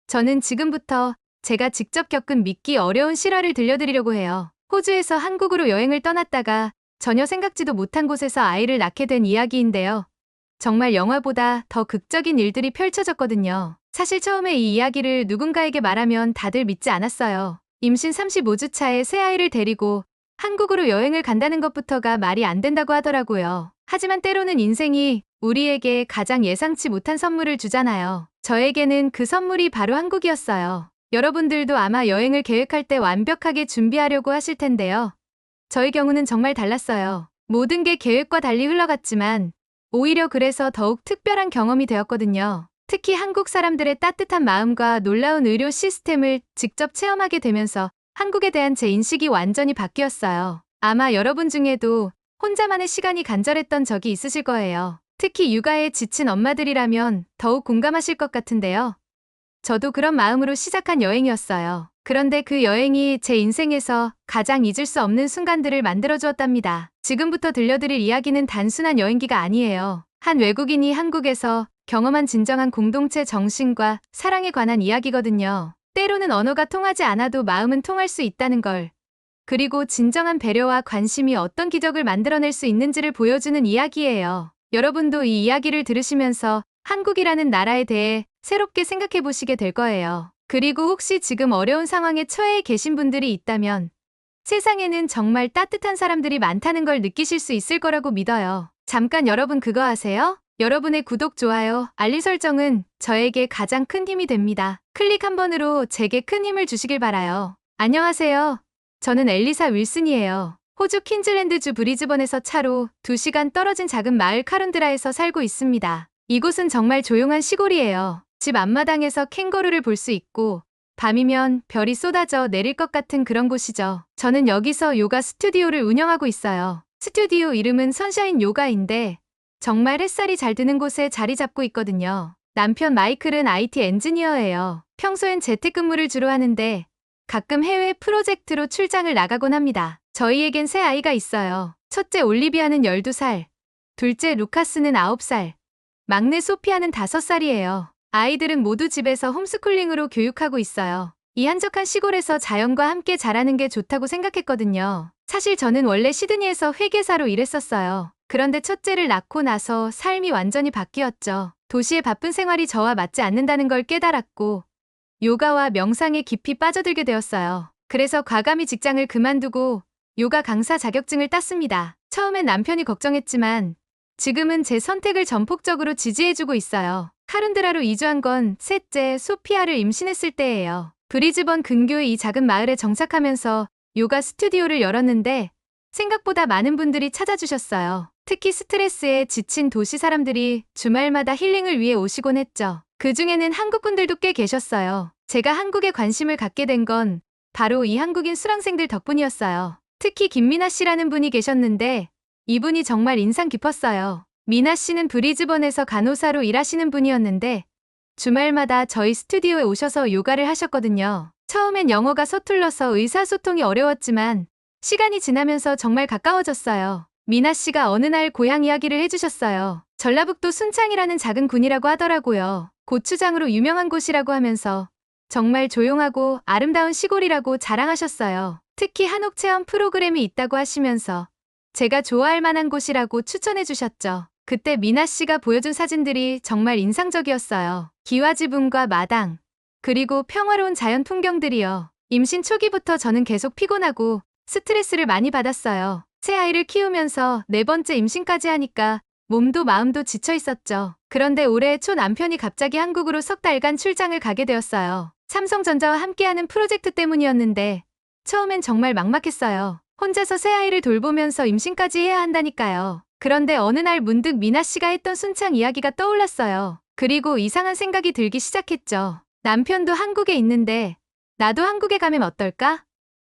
저는 지금부터 제가 직접 겪은 믿기 어려운 실화를 들려드리려고 해요. 호주에서 한국으로 여행을 떠났다가 전혀 생각지도 못한 곳에서 아이를 낳게 된 이야기인데요. 정말 영화보다 더 극적인 일들이 펼쳐졌거든요. 사실 처음에 이 이야기를 누군가에게 말하면 다들 믿지 않았어요. 임신 35주 차에 새 아이를 데리고 한국으로 여행을 간다는 것부터가 말이 안 된다고 하더라고요. 하지만 때로는 인생이 우리에게 가장 예상치 못한 선물을 주잖아요. 저에게는 그 선물이 바로 한국이었어요. 여러분들도 아마 여행을 계획할 때 완벽하게 준비하려고 하실 텐데요. 저의 경우는 정말 달랐어요. 모든 게 계획과 달리 흘러갔지만 오히려 그래서 더욱 특별한 경험이 되었거든요. 특히 한국 사람들의 따뜻한 마음과 놀라운 의료 시스템을 직접 체험하게 되면서 한국에 대한 제 인식이 완전히 바뀌었어요. 아마 여러분 중에도 혼자만의 시간이 간절했던 적이 있으실 거예요. 특히 육아에 지친 엄마들이라면 더욱 공감하실 것 같은데요. 저도 그런 마음으로 시작한 여행이었어요. 그런데 그 여행이 제 인생에서 가장 잊을 수 없는 순간들을 만들어주었답니다. 지금부터 들려드릴 이야기는 단순한 여행기가 아니에요. 한 외국인이 한국에서 경험한 진정한 공동체 정신과 사랑에 관한 이야기거든요. 때로는 언어가 통하지 않아도 마음은 통할 수 있다는 걸. 그리고 진정한 배려와 관심이 어떤 기적을 만들어낼 수 있는지를 보여주는 이야기예요. 여러분도 이 이야기를 들으시면서 한국이라는 나라에 대해 새롭게 생각해 보시게 될 거예요. 그리고 혹시 지금 어려운 상황에 처해 계신 분들이 있다면 세상에는 정말 따뜻한 사람들이 많다는 걸 느끼실 수 있을 거라고 믿어요. 잠깐 여러분 그거 아세요? 여러분의 구독, 좋아요, 알림 설정은 저에게 가장 큰 힘이 됩니다. 클릭 한 번으로 제게 큰 힘을 주시길 바라요. 안녕하세요. 저는 엘리사 윌슨이에요. 호주 퀸즐랜드주 브리즈번에서 차로 2시간 떨어진 작은 마을 카룬드라에서 살고 있습니다. 이곳은 정말 조용한 시골이에요. 집 앞마당에서 캥거루를 볼 수 있고 밤이면 별이 쏟아져 내릴 것 같은 그런 곳이죠. 저는 여기서 요가 스튜디오를 운영하고 있어요. 스튜디오 이름은 선샤인 요가인데 정말 햇살이 잘 드는 곳에 자리 잡고 있거든요. 남편 마이클은 IT 엔지니어예요. 평소엔 재택근무를 주로 하는데 가끔 해외 프로젝트로 출장을 나가곤 합니다. 저희에겐 세 아이가 있어요. 첫째 올리비아는 12살, 둘째 루카스는 9살, 막내 소피아는 5살이에요. 아이들은 모두 집에서 홈스쿨링으로 교육하고 있어요. 이 한적한 시골에서 자연과 함께 자라는 게 좋다고 생각했거든요. 사실 저는 원래 시드니에서 회계사로 일했었어요. 그런데 첫째를 낳고 나서 삶이 완전히 바뀌었죠. 도시의 바쁜 생활이 저와 맞지 않는다는 걸 깨달았고 요가와 명상에 깊이 빠져들게 되었어요. 그래서 과감히 직장을 그만두고 요가 강사 자격증을 땄습니다. 처음엔 남편이 걱정했지만 지금은 제 선택을 전폭적으로 지지해주고 있어요. 카룬드라로 이주한 건 셋째 소피아를 임신했을 때예요. 브리즈번 근교의 이 작은 마을에 정착하면서 요가 스튜디오를 열었는데 생각보다 많은 분들이 찾아주셨어요. 특히 스트레스에 지친 도시 사람들이 주말마다 힐링을 위해 오시곤 했죠. 그 중에는 한국분들도 꽤 계셨어요. 제가 한국에 관심을 갖게 된 건 바로 이 한국인 수강생들 덕분이었어요. 특히 김미나 씨라는 분이 계셨는데 이분이 정말 인상 깊었어요. 미나 씨는 브리즈번에서 간호사로 일하시는 분이었는데 주말마다 저희 스튜디오에 오셔서 요가를 하셨거든요. 처음엔 영어가 서툴러서 의사소통이 어려웠지만 시간이 지나면서 정말 가까워졌어요. 미나 씨가 어느 날 고향 이야기를 해주셨어요. 전라북도 순창이라는 작은 군이라고 하더라고요. 고추장으로 유명한 곳이라고 하면서 정말 조용하고 아름다운 시골이라고 자랑하셨어요. 특히 한옥 체험 프로그램이 있다고 하시면서 제가 좋아할 만한 곳이라고 추천해 주셨죠. 그때 미나 씨가 보여준 사진들이 정말 인상적이었어요. 기와지붕과 마당, 그리고 평화로운 자연 풍경들이요. 임신 초기부터 저는 계속 피곤하고 스트레스를 많이 받았어요. 새 아이를 키우면서 4번째 임신까지 하니까 몸도 마음도 지쳐 있었죠. 그런데 올해 초 남편이 갑자기 한국으로 석 달간 출장을 가게 되었어요. 삼성전자와 함께하는 프로젝트 때문이었는데 처음엔 정말 막막했어요. 혼자서 새 아이를 돌보면서 임신까지 해야 한다니까요. 그런데 어느 날 문득 미나 씨가 했던 순창 이야기가 떠올랐어요. 그리고 이상한 생각이 들기 시작했죠. 남편도 한국에 있는데 나도 한국에 가면 어떨까?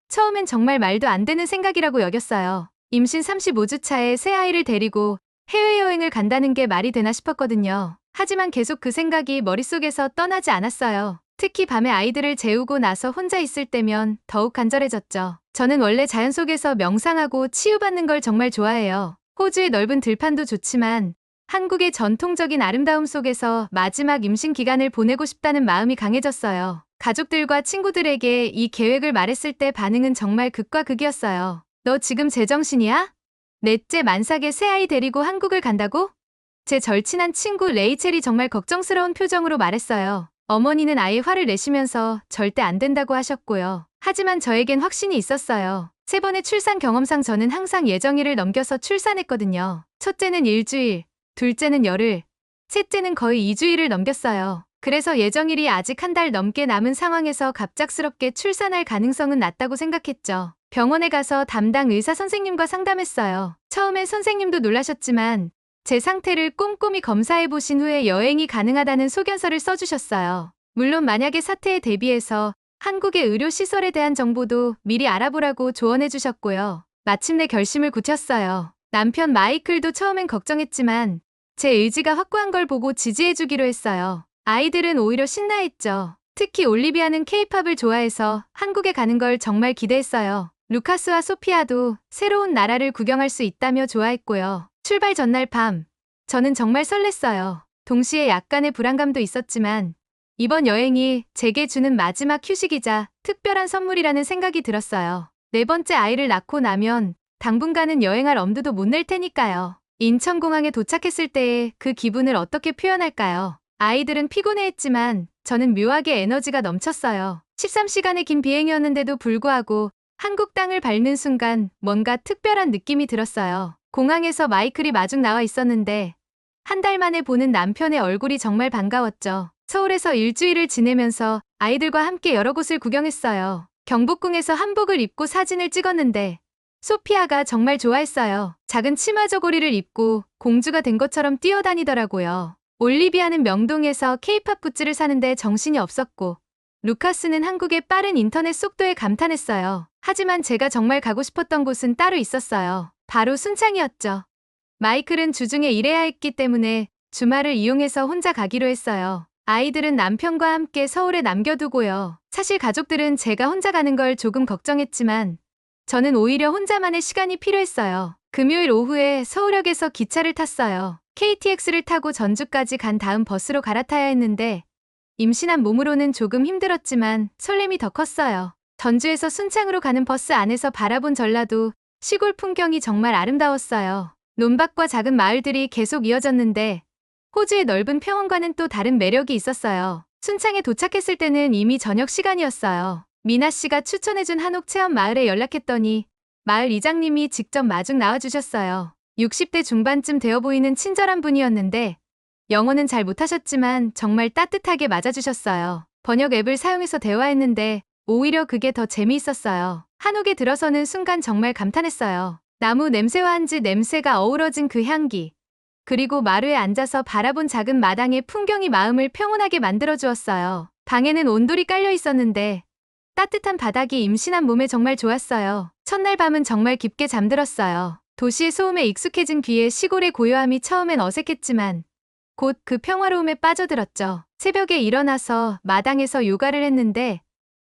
처음엔 정말 말도 안 되는 생각이라고 여겼어요. 임신 35주 차에 새 아이를 데리고 해외여행을 간다는 게 말이 되나 싶었거든요. 하지만 계속 그 생각이 머릿속에서 떠나지 않았어요. 특히 밤에 아이들을 재우고 나서 혼자 있을 때면 더욱 간절해졌죠. 저는 원래 자연 속에서 명상하고 치유받는 걸 정말 좋아해요. 호주의 넓은 들판도 좋지만 한국의 전통적인 아름다움 속에서 마지막 임신 기간을 보내고 싶다는 마음이 강해졌어요. 가족들과 친구들에게 이 계획을 말했을 때 반응은 정말 극과 극이었어요. 너 지금 제정신이야? 넷째 만삭에 새 아이 데리고 한국을 간다고? 제 절친한 친구 레이첼이 정말 걱정스러운 표정으로 말했어요. 어머니는 아예 화를 내시면서 절대 안 된다고 하셨고요. 하지만 저에겐 확신이 있었어요. 3번의 출산 경험상 저는 항상 예정일을 넘겨서 출산했거든요. 첫째는 일주일, 둘째는 열흘, 셋째는 거의 2주일을 넘겼어요. 그래서 예정일이 아직 한 달 넘게 남은 상황에서 갑작스럽게 출산할 가능성은 낮다고 생각했죠. 병원에 가서 담당 의사 선생님과 상담했어요. 처음엔 선생님도 놀라셨지만 제 상태를 꼼꼼히 검사해 보신 후에 여행이 가능하다는 소견서를 써주셨어요. 물론 만약에 사태에 대비해서 한국의 의료시설에 대한 정보도 미리 알아보라고 조언해 주셨고요. 마침내 결심을 굳혔어요. 남편 마이클도 처음엔 걱정했지만 제 의지가 확고한 걸 보고 지지해 주기로 했어요. 아이들은 오히려 신나했죠. 특히 올리비아는 케이팝을 좋아해서 한국에 가는 걸 정말 기대했어요. 루카스와 소피아도 새로운 나라를 구경할 수 있다며 좋아했고요. 출발 전날 밤, 저는 정말 설렜어요. 동시에 약간의 불안감도 있었지만 이번 여행이 제게 주는 마지막 휴식이자 특별한 선물이라는 생각이 들었어요. 네 번째 아이를 낳고 나면 당분간은 여행할 엄두도 못 낼 테니까요. 인천공항에 도착했을 때의 그 기분을 어떻게 표현할까요? 아이들은 피곤해했지만 저는 묘하게 에너지가 넘쳤어요. 13시간의 긴 비행이었는데도 불구하고 한국 땅을 밟는 순간 뭔가 특별한 느낌이 들었어요. 공항에서 마이클이 마중 나와 있었는데 한 달 만에 보는 남편의 얼굴이 정말 반가웠죠. 서울에서 일주일을 지내면서 아이들과 함께 여러 곳을 구경했어요. 경복궁에서 한복을 입고 사진을 찍었는데 소피아가 정말 좋아했어요. 작은 치마 저고리를 입고 공주가 된 것처럼 뛰어다니더라고요. 올리비아는 명동에서 케이팝 굿즈를 사는데 정신이 없었고 루카스는 한국의 빠른 인터넷 속도에 감탄했어요. 하지만 제가 정말 가고 싶었던 곳은 따로 있었어요. 바로 순창이었죠. 마이클은 주중에 일해야 했기 때문에 주말을 이용해서 혼자 가기로 했어요. 아이들은 남편과 함께 서울에 남겨두고요. 사실 가족들은 제가 혼자 가는 걸 조금 걱정했지만 저는 오히려 혼자만의 시간이 필요했어요. 금요일 오후에 서울역에서 기차를 탔어요. KTX를 타고 전주까지 간 다음 버스로 갈아타야 했는데 임신한 몸으로는 조금 힘들었지만 설렘이 더 컸어요. 전주에서 순창으로 가는 버스 안에서 바라본 전라도 시골 풍경이 정말 아름다웠어요. 논밭과 작은 마을들이 계속 이어졌는데 호주의 넓은 평원과는 또 다른 매력이 있었어요. 순창에 도착했을 때는 이미 저녁 시간이었어요. 미나 씨가 추천해준 한옥 체험 마을에 연락했더니 마을 이장님이 직접 마중 나와주셨어요. 60대 중반쯤 되어 보이는 친절한 분이었는데 영어는 잘 못하셨지만 정말 따뜻하게 맞아주셨어요. 번역 앱을 사용해서 대화했는데 오히려 그게 더 재미있었어요. 한옥에 들어서는 순간 정말 감탄했어요. 나무 냄새와 한지 냄새가 어우러진 그 향기. 그리고 마루에 앉아서 바라본 작은 마당의 풍경이 마음을 평온하게 만들어주었어요. 방에는 온돌이 깔려 있었는데 따뜻한 바닥이 임신한 몸에 정말 좋았어요. 첫날 밤은 정말 깊게 잠들었어요. 도시의 소음에 익숙해진 귀에 시골의 고요함이 처음엔 어색했지만 곧 그 평화로움에 빠져들었죠. 새벽에 일어나서 마당에서 요가를 했는데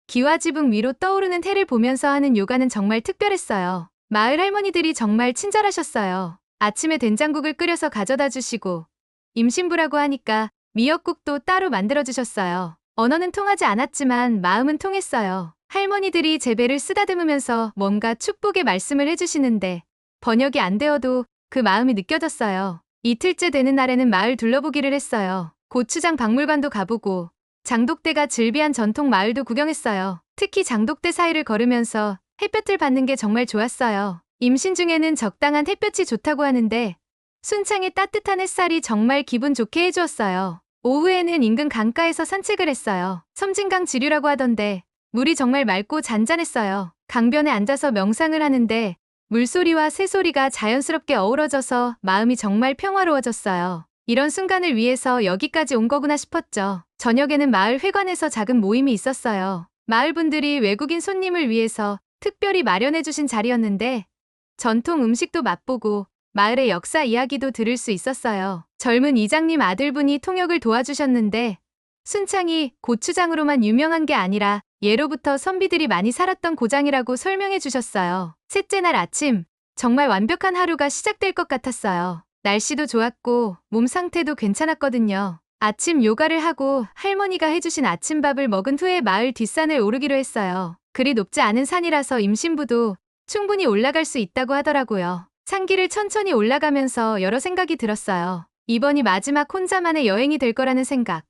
기와지붕 위로 떠오르는 해를 보면서 하는 요가는 정말 특별했어요. 마을 할머니들이 정말 친절하셨어요. 아침에 된장국을 끓여서 가져다 주시고 임신부라고 하니까 미역국도 따로 만들어주셨어요. 언어는 통하지 않았지만 마음은 통했어요. 할머니들이 제 배를 쓰다듬으면서 뭔가 축복의 말씀을 해주시는데 번역이 안 되어도 그 마음이 느껴졌어요. 이틀째 되는 날에는 마을 둘러보기를 했어요. 고추장 박물관도 가보고 장독대가 즐비한 전통 마을도 구경했어요. 특히 장독대 사이를 걸으면서 햇볕을 받는 게 정말 좋았어요. 임신 중에는 적당한 햇볕이 좋다고 하는데 순창의 따뜻한 햇살이 정말 기분 좋게 해주었어요. 오후에는 인근 강가에서 산책을 했어요. 섬진강 지류라고 하던데 물이 정말 맑고 잔잔했어요. 강변에 앉아서 명상을 하는데 물소리와 새소리가 자연스럽게 어우러져서 마음이 정말 평화로워졌어요. 이런 순간을 위해서 여기까지 온 거구나 싶었죠. 저녁에는 마을 회관에서 작은 모임이 있었어요. 마을 분들이 외국인 손님을 위해서 특별히 마련해주신 자리였는데 전통 음식도 맛보고 마을의 역사 이야기도 들을 수 있었어요. 젊은 이장님 아들분이 통역을 도와주셨는데 순창이 고추장으로만 유명한 게 아니라 예로부터 선비들이 많이 살았던 고장이라고 설명해 주셨어요. 셋째 날 아침, 정말 완벽한 하루가 시작될 것 같았어요. 날씨도 좋았고 몸 상태도 괜찮았거든요. 아침 요가를 하고 할머니가 해주신 아침밥을 먹은 후에 마을 뒷산을 오르기로 했어요. 그리 높지 않은 산이라서 임신부도 충분히 올라갈 수 있다고 하더라고요. 산길을 천천히 올라가면서 여러 생각이 들었어요. 이번이 마지막 혼자만의 여행이 될 거라는 생각.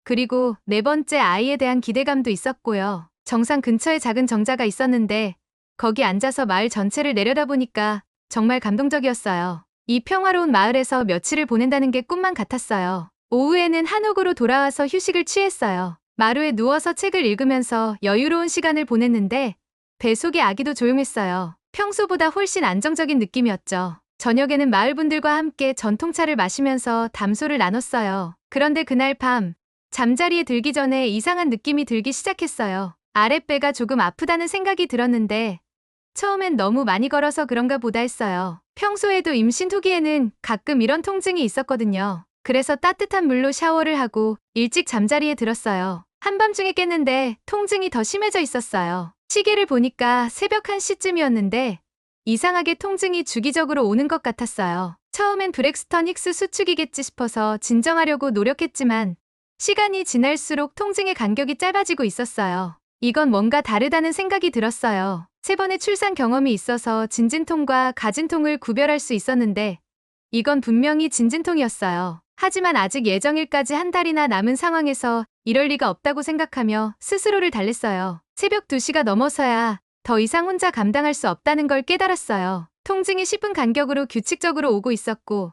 그리고 네 번째 아이에 대한 기대감도 있었고요. 정상 근처에 작은 정자가 있었는데 거기 앉아서 마을 전체를 내려다보니까 정말 감동적이었어요. 이 평화로운 마을에서 며칠을 보낸다는 게 꿈만 같았어요. 오후에는 한옥으로 돌아와서 휴식을 취했어요. 마루에 누워서 책을 읽으면서 여유로운 시간을 보냈는데 뱃속의 아기도 조용했어요. 평소보다 훨씬 안정적인 느낌이었죠. 저녁에는 마을 분들과 함께 전통차를 마시면서 담소를 나눴어요. 그런데 그날 밤, 잠자리에 들기 전에 이상한 느낌이 들기 시작했어요. 아랫배가 조금 아프다는 생각이 들었는데 처음엔 너무 많이 걸어서 그런가 보다 했어요. 평소에도 임신 후기에는 가끔 이런 통증이 있었거든요. 그래서 따뜻한 물로 샤워를 하고 일찍 잠자리에 들었어요. 한밤중에 깼는데 통증이 더 심해져 있었어요. 시계를 보니까 새벽 1시쯤이었는데 이상하게 통증이 주기적으로 오는 것 같았어요. 처음엔 브렉스턴 힉스 수축이겠지 싶어서 진정하려고 노력했지만 시간이 지날수록 통증의 간격이 짧아지고 있었어요. 이건 뭔가 다르다는 생각이 들었어요. 3번의 출산 경험이 있어서 진진통과 가진통을 구별할 수 있었는데 이건 분명히 진진통이었어요. 하지만 아직 예정일까지 한 달이나 남은 상황에서 이럴 리가 없다고 생각하며 스스로를 달랬어요. 새벽 2시가 넘어서야 더 이상 혼자 감당할 수 없다는 걸 깨달았어요. 통증이 10분 간격으로 규칙적으로 오고 있었고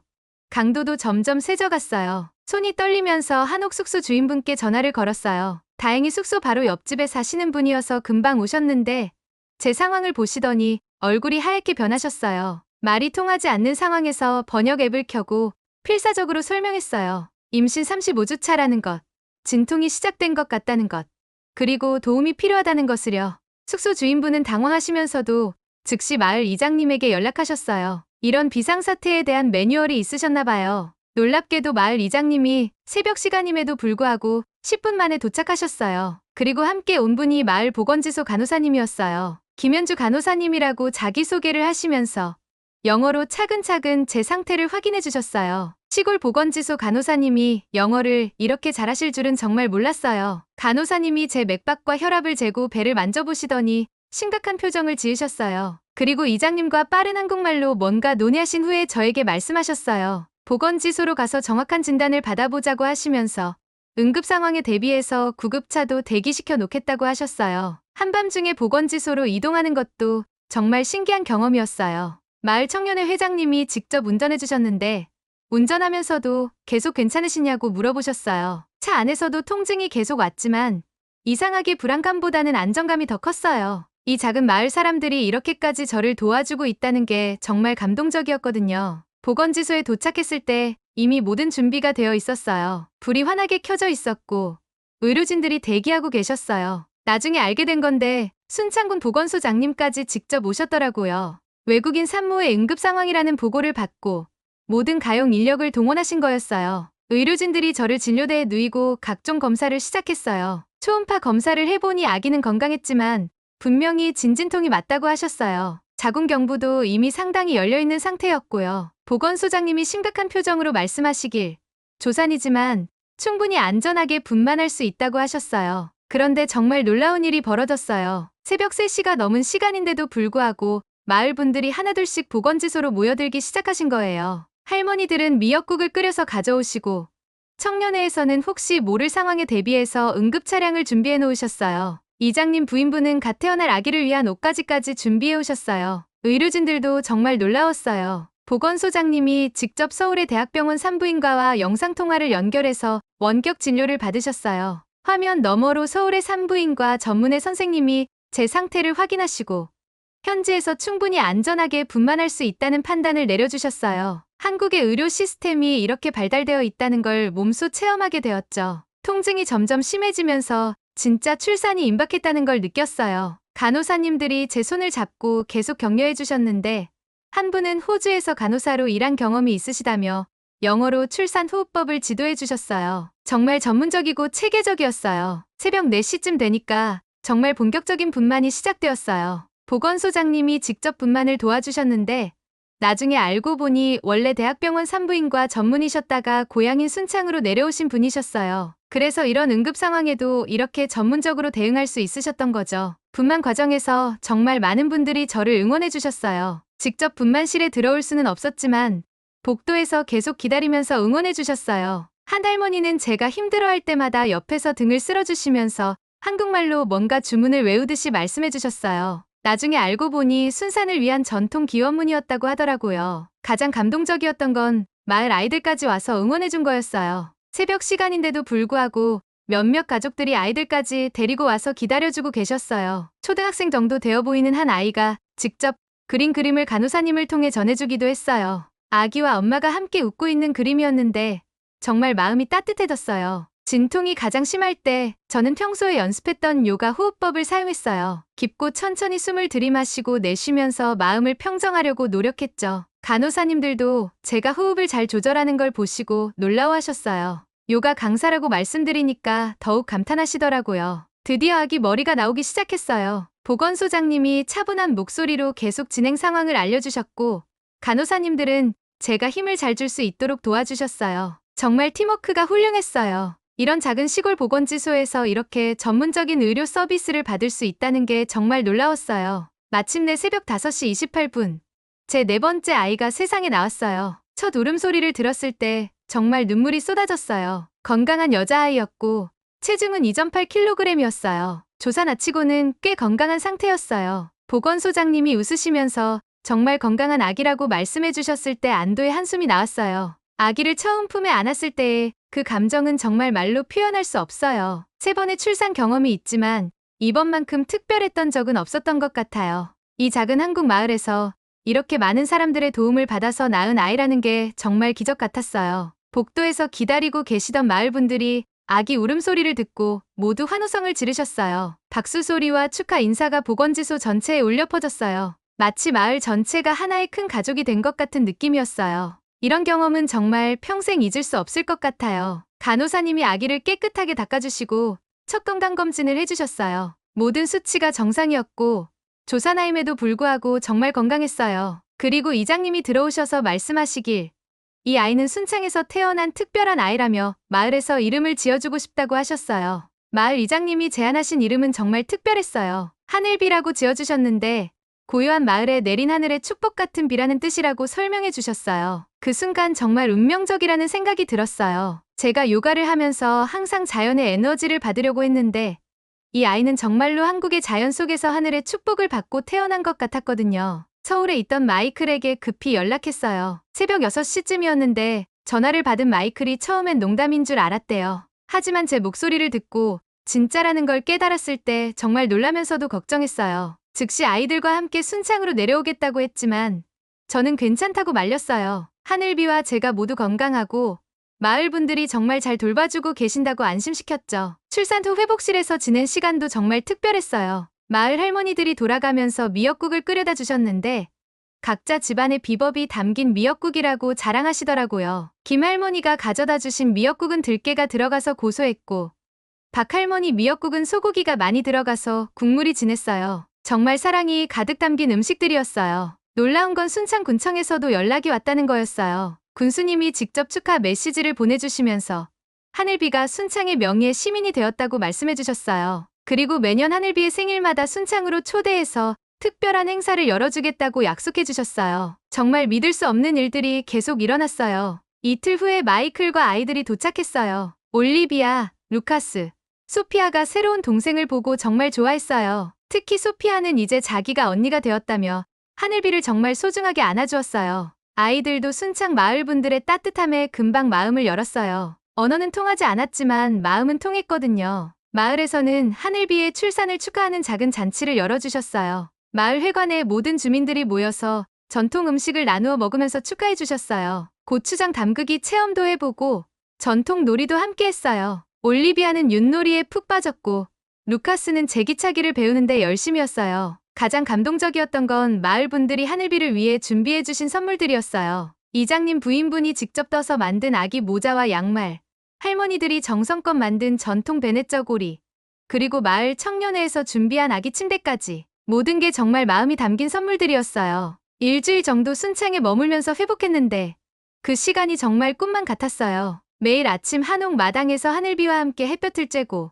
강도도 점점 세져갔어요. 손이 떨리면서 한옥 숙소 주인분께 전화를 걸었어요. 다행히 숙소 바로 옆집에 사시는 분이어서 금방 오셨는데 제 상황을 보시더니 얼굴이 하얗게 변하셨어요. 말이 통하지 않는 상황에서 번역 앱을 켜고 필사적으로 설명했어요. 임신 35주 차라는 것, 진통이 시작된 것 같다는 것, 그리고 도움이 필요하다는 것을요. 숙소 주인분은 당황하시면서도 즉시 마을 이장님에게 연락하셨어요. 이런 비상사태에 대한 매뉴얼이 있으셨나 봐요. 놀랍게도 마을 이장님이 새벽 시간임에도 불구하고 10분 만에 도착하셨어요. 그리고 함께 온 분이 마을 보건지소 간호사님이었어요. 김현주 간호사님이라고 자기소개를 하시면서 영어로 차근차근 제 상태를 확인해 주셨어요. 시골 보건지소 간호사님이 영어를 이렇게 잘하실 줄은 정말 몰랐어요. 간호사님이 제 맥박과 혈압을 재고 배를 만져보시더니 심각한 표정을 지으셨어요. 그리고 이장님과 빠른 한국말로 뭔가 논의하신 후에 저에게 말씀하셨어요. 보건지소로 가서 정확한 진단을 받아보자고 하시면서 응급 상황에 대비해서 구급차도 대기시켜 놓겠다고 하셨어요. 한밤중에 보건지소로 이동하는 것도 정말 신기한 경험이었어요. 마을 청년회 회장님이 직접 운전해 주셨는데 운전하면서도 계속 괜찮으시냐고 물어보셨어요. 차 안에서도 통증이 계속 왔지만 이상하게 불안감보다는 안정감이 더 컸어요. 이 작은 마을 사람들이 이렇게까지 저를 도와주고 있다는 게 정말 감동적이었거든요. 보건지소에 도착했을 때 이미 모든 준비가 되어 있었어요. 불이 환하게 켜져 있었고 의료진들이 대기하고 계셨어요. 나중에 알게 된 건데 순창군 보건소장님까지 직접 오셨더라고요. 외국인 산모의 응급 상황이라는 보고를 받고 모든 가용 인력을 동원하신 거였어요. 의료진들이 저를 진료대에 누이고 각종 검사를 시작했어요. 초음파 검사를 해보니 아기는 건강했지만 분명히 진진통이 맞다고 하셨어요. 자궁경부도 이미 상당히 열려있는 상태였고요. 보건소장님이 심각한 표정으로 말씀하시길 조산이지만 충분히 안전하게 분만할 수 있다고 하셨어요. 그런데 정말 놀라운 일이 벌어졌어요. 새벽 3시가 넘은 시간인데도 불구하고 마을 분들이 하나둘씩 보건지소로 모여들기 시작하신 거예요. 할머니들은 미역국을 끓여서 가져오시고 청년회에서는 혹시 모를 상황에 대비해서 응급 차량을 준비해 놓으셨어요. 이장님 부인분은 갓 태어날 아기를 위한 옷가지까지 준비해 오셨어요. 의료진들도 정말 놀라웠어요. 보건소장님이 직접 서울의 대학병원 산부인과와 영상통화를 연결해서 원격 진료를 받으셨어요. 화면 너머로 서울의 산부인과 전문의 선생님이 제 상태를 확인하시고 현지에서 충분히 안전하게 분만할 수 있다는 판단을 내려주셨어요. 한국의 의료 시스템이 이렇게 발달되어 있다는 걸 몸소 체험하게 되었죠. 통증이 점점 심해지면서 진짜 출산이 임박했다는 걸 느꼈어요. 간호사님들이 제 손을 잡고 계속 격려해 주셨는데 한 분은 호주에서 간호사로 일한 경험이 있으시다며 영어로 출산 호흡법을 지도해 주셨어요. 정말 전문적이고 체계적이었어요. 새벽 4시쯤 되니까 정말 본격적인 분만이 시작되었어요. 보건소장님이 직접 분만을 도와주셨는데 나중에 알고 보니 원래 대학병원 산부인과 전문이셨다가 고향인 순창으로 내려오신 분이셨어요. 그래서 이런 응급 상황에도 이렇게 전문적으로 대응할 수 있으셨던 거죠. 분만 과정에서 정말 많은 분들이 저를 응원해 주셨어요. 직접 분만실에 들어올 수는 없었지만 복도에서 계속 기다리면서 응원해 주셨어요. 한 할머니는 제가 힘들어할 때마다 옆에서 등을 쓸어주시면서 한국말로 뭔가 주문을 외우듯이 말씀해 주셨어요. 나중에 알고 보니 순산을 위한 전통 기원문이었다고 하더라고요. 가장 감동적이었던 건 마을 아이들까지 와서 응원해 준 거였어요. 새벽 시간인데도 불구하고 몇몇 가족들이 아이들까지 데리고 와서 기다려주고 계셨어요. 초등학생 정도 되어 보이는 한 아이가 직접 그린 그림을 간호사님을 통해 전해주기도 했어요. 아기와 엄마가 함께 웃고 있는 그림이었는데 정말 마음이 따뜻해졌어요. 진통이 가장 심할 때 저는 평소에 연습했던 요가 호흡법을 사용했어요. 깊고 천천히 숨을 들이마시고 내쉬면서 마음을 평정하려고 노력했죠. 간호사님들도 제가 호흡을 잘 조절하는 걸 보시고 놀라워하셨어요. 요가 강사라고 말씀드리니까 더욱 감탄하시더라고요. 드디어 아기 머리가 나오기 시작했어요. 보건소장님이 차분한 목소리로 계속 진행 상황을 알려주셨고 간호사님들은 제가 힘을 잘 줄 수 있도록 도와주셨어요. 정말 팀워크가 훌륭했어요. 이런 작은 시골 보건지소에서 이렇게 전문적인 의료 서비스를 받을 수 있다는 게 정말 놀라웠어요. 마침내 새벽 5시 28분, 제 네 번째 아이가 세상에 나왔어요. 첫 울음소리를 들었을 때 정말 눈물이 쏟아졌어요. 건강한 여자아이였고 체중은 2.8kg이었어요. 조사 나치고는 꽤 건강한 상태였어요. 보건소장님이 웃으시면서 정말 건강한 아기라고 말씀해 주셨을 때 안도의 한숨이 나왔어요. 아기를 처음 품에 안았을 때의 그 감정은 정말 말로 표현할 수 없어요. 3번의 출산 경험이 있지만 이번만큼 특별했던 적은 없었던 것 같아요. 이 작은 한국 마을에서 이렇게 많은 사람들의 도움을 받아서 낳은 아이라는 게 정말 기적 같았어요. 복도에서 기다리고 계시던 마을 분들이 아기 울음소리를 듣고 모두 환호성을 지르셨어요. 박수 소리와 축하 인사가 보건지소 전체에 울려 퍼졌어요. 마치 마을 전체가 하나의 큰 가족이 된 것 같은 느낌이었어요. 이런 경험은 정말 평생 잊을 수 없을 것 같아요. 간호사님이 아기를 깨끗하게 닦아주시고 첫 건강검진을 해주셨어요. 모든 수치가 정상이었고 조사 나임에도 불구하고 정말 건강했어요. 그리고 이장님이 들어오셔서 말씀하시길 이 아이는 순창에서 태어난 특별한 아이라며 마을에서 이름을 지어주고 싶다고 하셨어요. 마을 이장님이 제안하신 이름은 정말 특별했어요. 하늘비라고 지어주셨는데 고요한 마을에 내린 하늘의 축복 같은 비라는 뜻이라고 설명해 주셨어요. 그 순간 정말 운명적이라는 생각이 들었어요. 제가 요가를 하면서 항상 자연의 에너지를 받으려고 했는데 이 아이는 정말로 한국의 자연 속에서 하늘의 축복을 받고 태어난 것 같았거든요. 서울에 있던 마이클에게 급히 연락했어요. 새벽 6시쯤이었는데 전화를 받은 마이클이 처음엔 농담인 줄 알았대요. 하지만 제 목소리를 듣고 진짜라는 걸 깨달았을 때 정말 놀라면서도 걱정했어요. 즉시 아이들과 함께 순창으로 내려오겠다고 했지만 저는 괜찮다고 말렸어요. 하늘비와 제가 모두 건강하고 마을 분들이 정말 잘 돌봐주고 계신다고 안심시켰죠. 출산 후 회복실에서 지낸 시간도 정말 특별했어요. 마을 할머니들이 돌아가면서 미역국을 끓여다 주셨는데 각자 집안의 비법이 담긴 미역국이라고 자랑하시더라고요. 김할머니가 가져다 주신 미역국은 들깨가 들어가서 고소했고 박할머니 미역국은 소고기가 많이 들어가서 국물이 진했어요. 정말 사랑이 가득 담긴 음식들이었어요. 놀라운 건 순창군청에서도 연락이 왔다는 거였어요. 군수님이 직접 축하 메시지를 보내주시면서 하늘비가 순창의 명예의 시민이 되었다고 말씀해주셨어요. 그리고 매년 하늘비의 생일마다 순창으로 초대해서 특별한 행사를 열어주겠다고 약속해주셨어요. 정말 믿을 수 없는 일들이 계속 일어났어요. 이틀 후에 마이클과 아이들이 도착했어요. 올리비아, 루카스, 소피아가 새로운 동생을 보고 정말 좋아했어요. 특히 소피아는 이제 자기가 언니가 되었다며 하늘비를 정말 소중하게 안아주었어요. 아이들도 순창 마을 분들의 따뜻함에 금방 마음을 열었어요. 언어는 통하지 않았지만 마음은 통했거든요. 마을에서는 하늘비의 출산을 축하하는 작은 잔치를 열어주셨어요. 마을 회관에 모든 주민들이 모여서 전통 음식을 나누어 먹으면서 축하해 주셨어요. 고추장 담그기 체험도 해보고 전통 놀이도 함께 했어요. 올리비아는 윷놀이에 푹 빠졌고 루카스는 제기차기를 배우는데 열심이었어요. 가장 감동적이었던 건 마을 분들이 하늘비를 위해 준비해주신 선물들이었어요. 이장님 부인분이 직접 떠서 만든 아기 모자와 양말, 할머니들이 정성껏 만든 전통 베네쩌 고리, 그리고 마을 청년회에서 준비한 아기 침대까지 모든 게 정말 마음이 담긴 선물들이었어요. 일주일 정도 순창에 머물면서 회복했는데 그 시간이 정말 꿈만 같았어요. 매일 아침 한옥 마당에서 하늘비와 함께 햇볕을 쬐고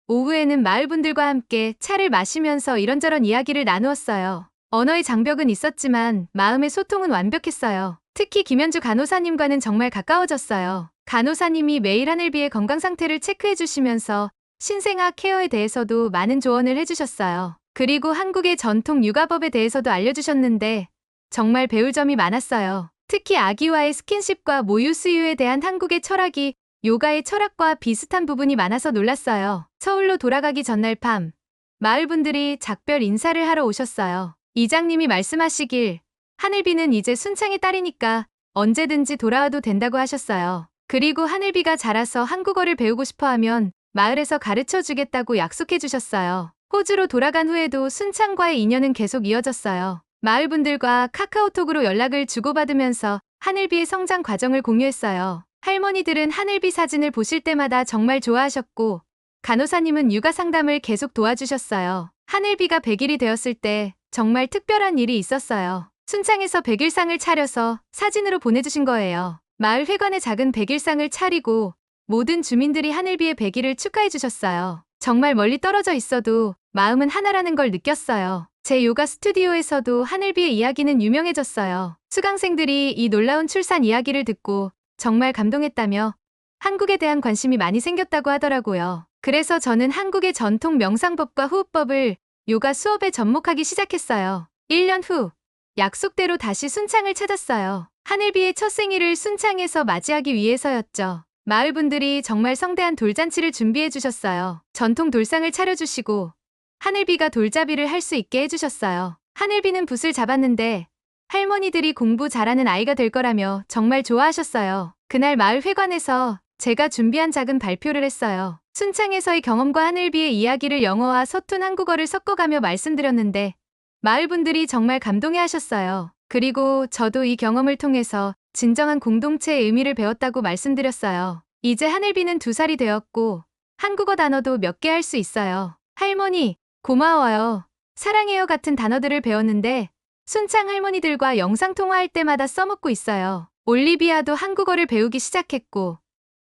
오후에는 마을분들과 함께 차를 마시면서 이런저런 이야기를 나누었어요. 언어의 장벽은 있었지만 마음의 소통은 완벽했어요. 특히 김현주 간호사님과는 정말 가까워졌어요. 간호사님이 매일 하늘비의 건강 상태를 체크해 주시면서 신생아 케어에 대해서도 많은 조언을 해주셨어요. 그리고 한국의 전통 육아법에 대해서도 알려주셨는데 정말 배울 점이 많았어요. 특히 아기와의 스킨십과 모유 수유에 대한 한국의 철학이 요가의 철학과 비슷한 부분이 많아서 놀랐어요. 서울로 돌아가기 전날 밤, 마을 분들이 작별 인사를 하러 오셨어요. 이장님이 말씀하시길 하늘비는 이제 순창의 딸이니까 언제든지 돌아와도 된다고 하셨어요. 그리고 하늘비가 자라서 한국어를 배우고 싶어 하면 마을에서 가르쳐 주겠다고 약속해 주셨어요. 호주로 돌아간 후에도 순창과의 인연은 계속 이어졌어요. 마을 분들과 카카오톡으로 연락을 주고받으면서 하늘비의 성장 과정을 공유했어요. 할머니들은 하늘비 사진을 보실 때마다 정말 좋아하셨고, 간호사님은 육아 상담을 계속 도와주셨어요. 하늘비가 100일이 되었을 때 정말 특별한 일이 있었어요. 순창에서 100일상을 차려서 사진으로 보내주신 거예요. 마을 회관에 작은 100일상을 차리고 모든 주민들이 하늘비의 100일을 축하해 주셨어요. 정말 멀리 떨어져 있어도 마음은 하나라는 걸 느꼈어요. 제 요가 스튜디오에서도 하늘비의 이야기는 유명해졌어요. 수강생들이 이 놀라운 출산 이야기를 듣고 정말 감동했다며 한국에 대한 관심이 많이 생겼다고 하더라고요. 그래서 저는 한국의 전통 명상법과 호흡법을 요가 수업에 접목하기 시작했어요. 1년 후 약속대로 다시 순창을 찾았어요. 하늘비의 첫 생일을 순창에서 맞이하기 위해서였죠. 마을 분들이 정말 성대한 돌잔치를 준비해 주셨어요. 전통 돌상을 차려주시고 하늘비가 돌잡이를 할 수 있게 해주셨어요. 하늘비는 붓을 잡았는데 할머니들이 공부 잘하는 아이가 될 거라며 정말 좋아하셨어요. 그날 마을 회관에서 제가 준비한 작은 발표를 했어요. 순창에서의 경험과 하늘비의 이야기를 영어와 서툰 한국어를 섞어가며 말씀드렸는데 마을 분들이 정말 감동해 하셨어요. 그리고 저도 이 경험을 통해서 진정한 공동체의 의미를 배웠다고 말씀드렸어요. 이제 하늘비는 2살이 되었고 한국어 단어도 몇 개 할 수 있어요. 할머니, 고마워요. 사랑해요 같은 단어들을 배웠는데 순창 할머니들과 영상통화할 때마다 써먹고 있어요. 올리비아도 한국어를 배우기 시작했고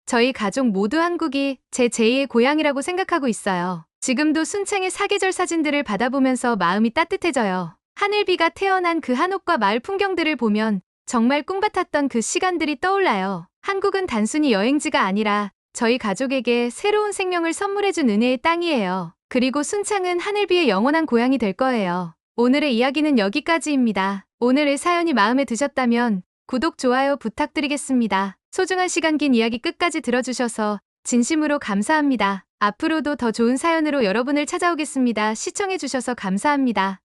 저희 가족 모두 한국이 제 제2의 고향이라고 생각하고 있어요. 지금도 순창의 사계절 사진들을 받아보면서 마음이 따뜻해져요. 하늘비가 태어난 그 한옥과 마을 풍경들을 보면 정말 꿈같았던 그 시간들이 떠올라요. 한국은 단순히 여행지가 아니라 저희 가족에게 새로운 생명을 선물해준 은혜의 땅이에요. 그리고 순창은 하늘비의 영원한 고향이 될 거예요. 오늘의 이야기는 여기까지입니다. 오늘의 사연이 마음에 드셨다면 구독, 좋아요 부탁드리겠습니다. 소중한 시간 긴 이야기 끝까지 들어주셔서 진심으로 감사합니다. 앞으로도 더 좋은 사연으로 여러분을 찾아오겠습니다. 시청해주셔서 감사합니다.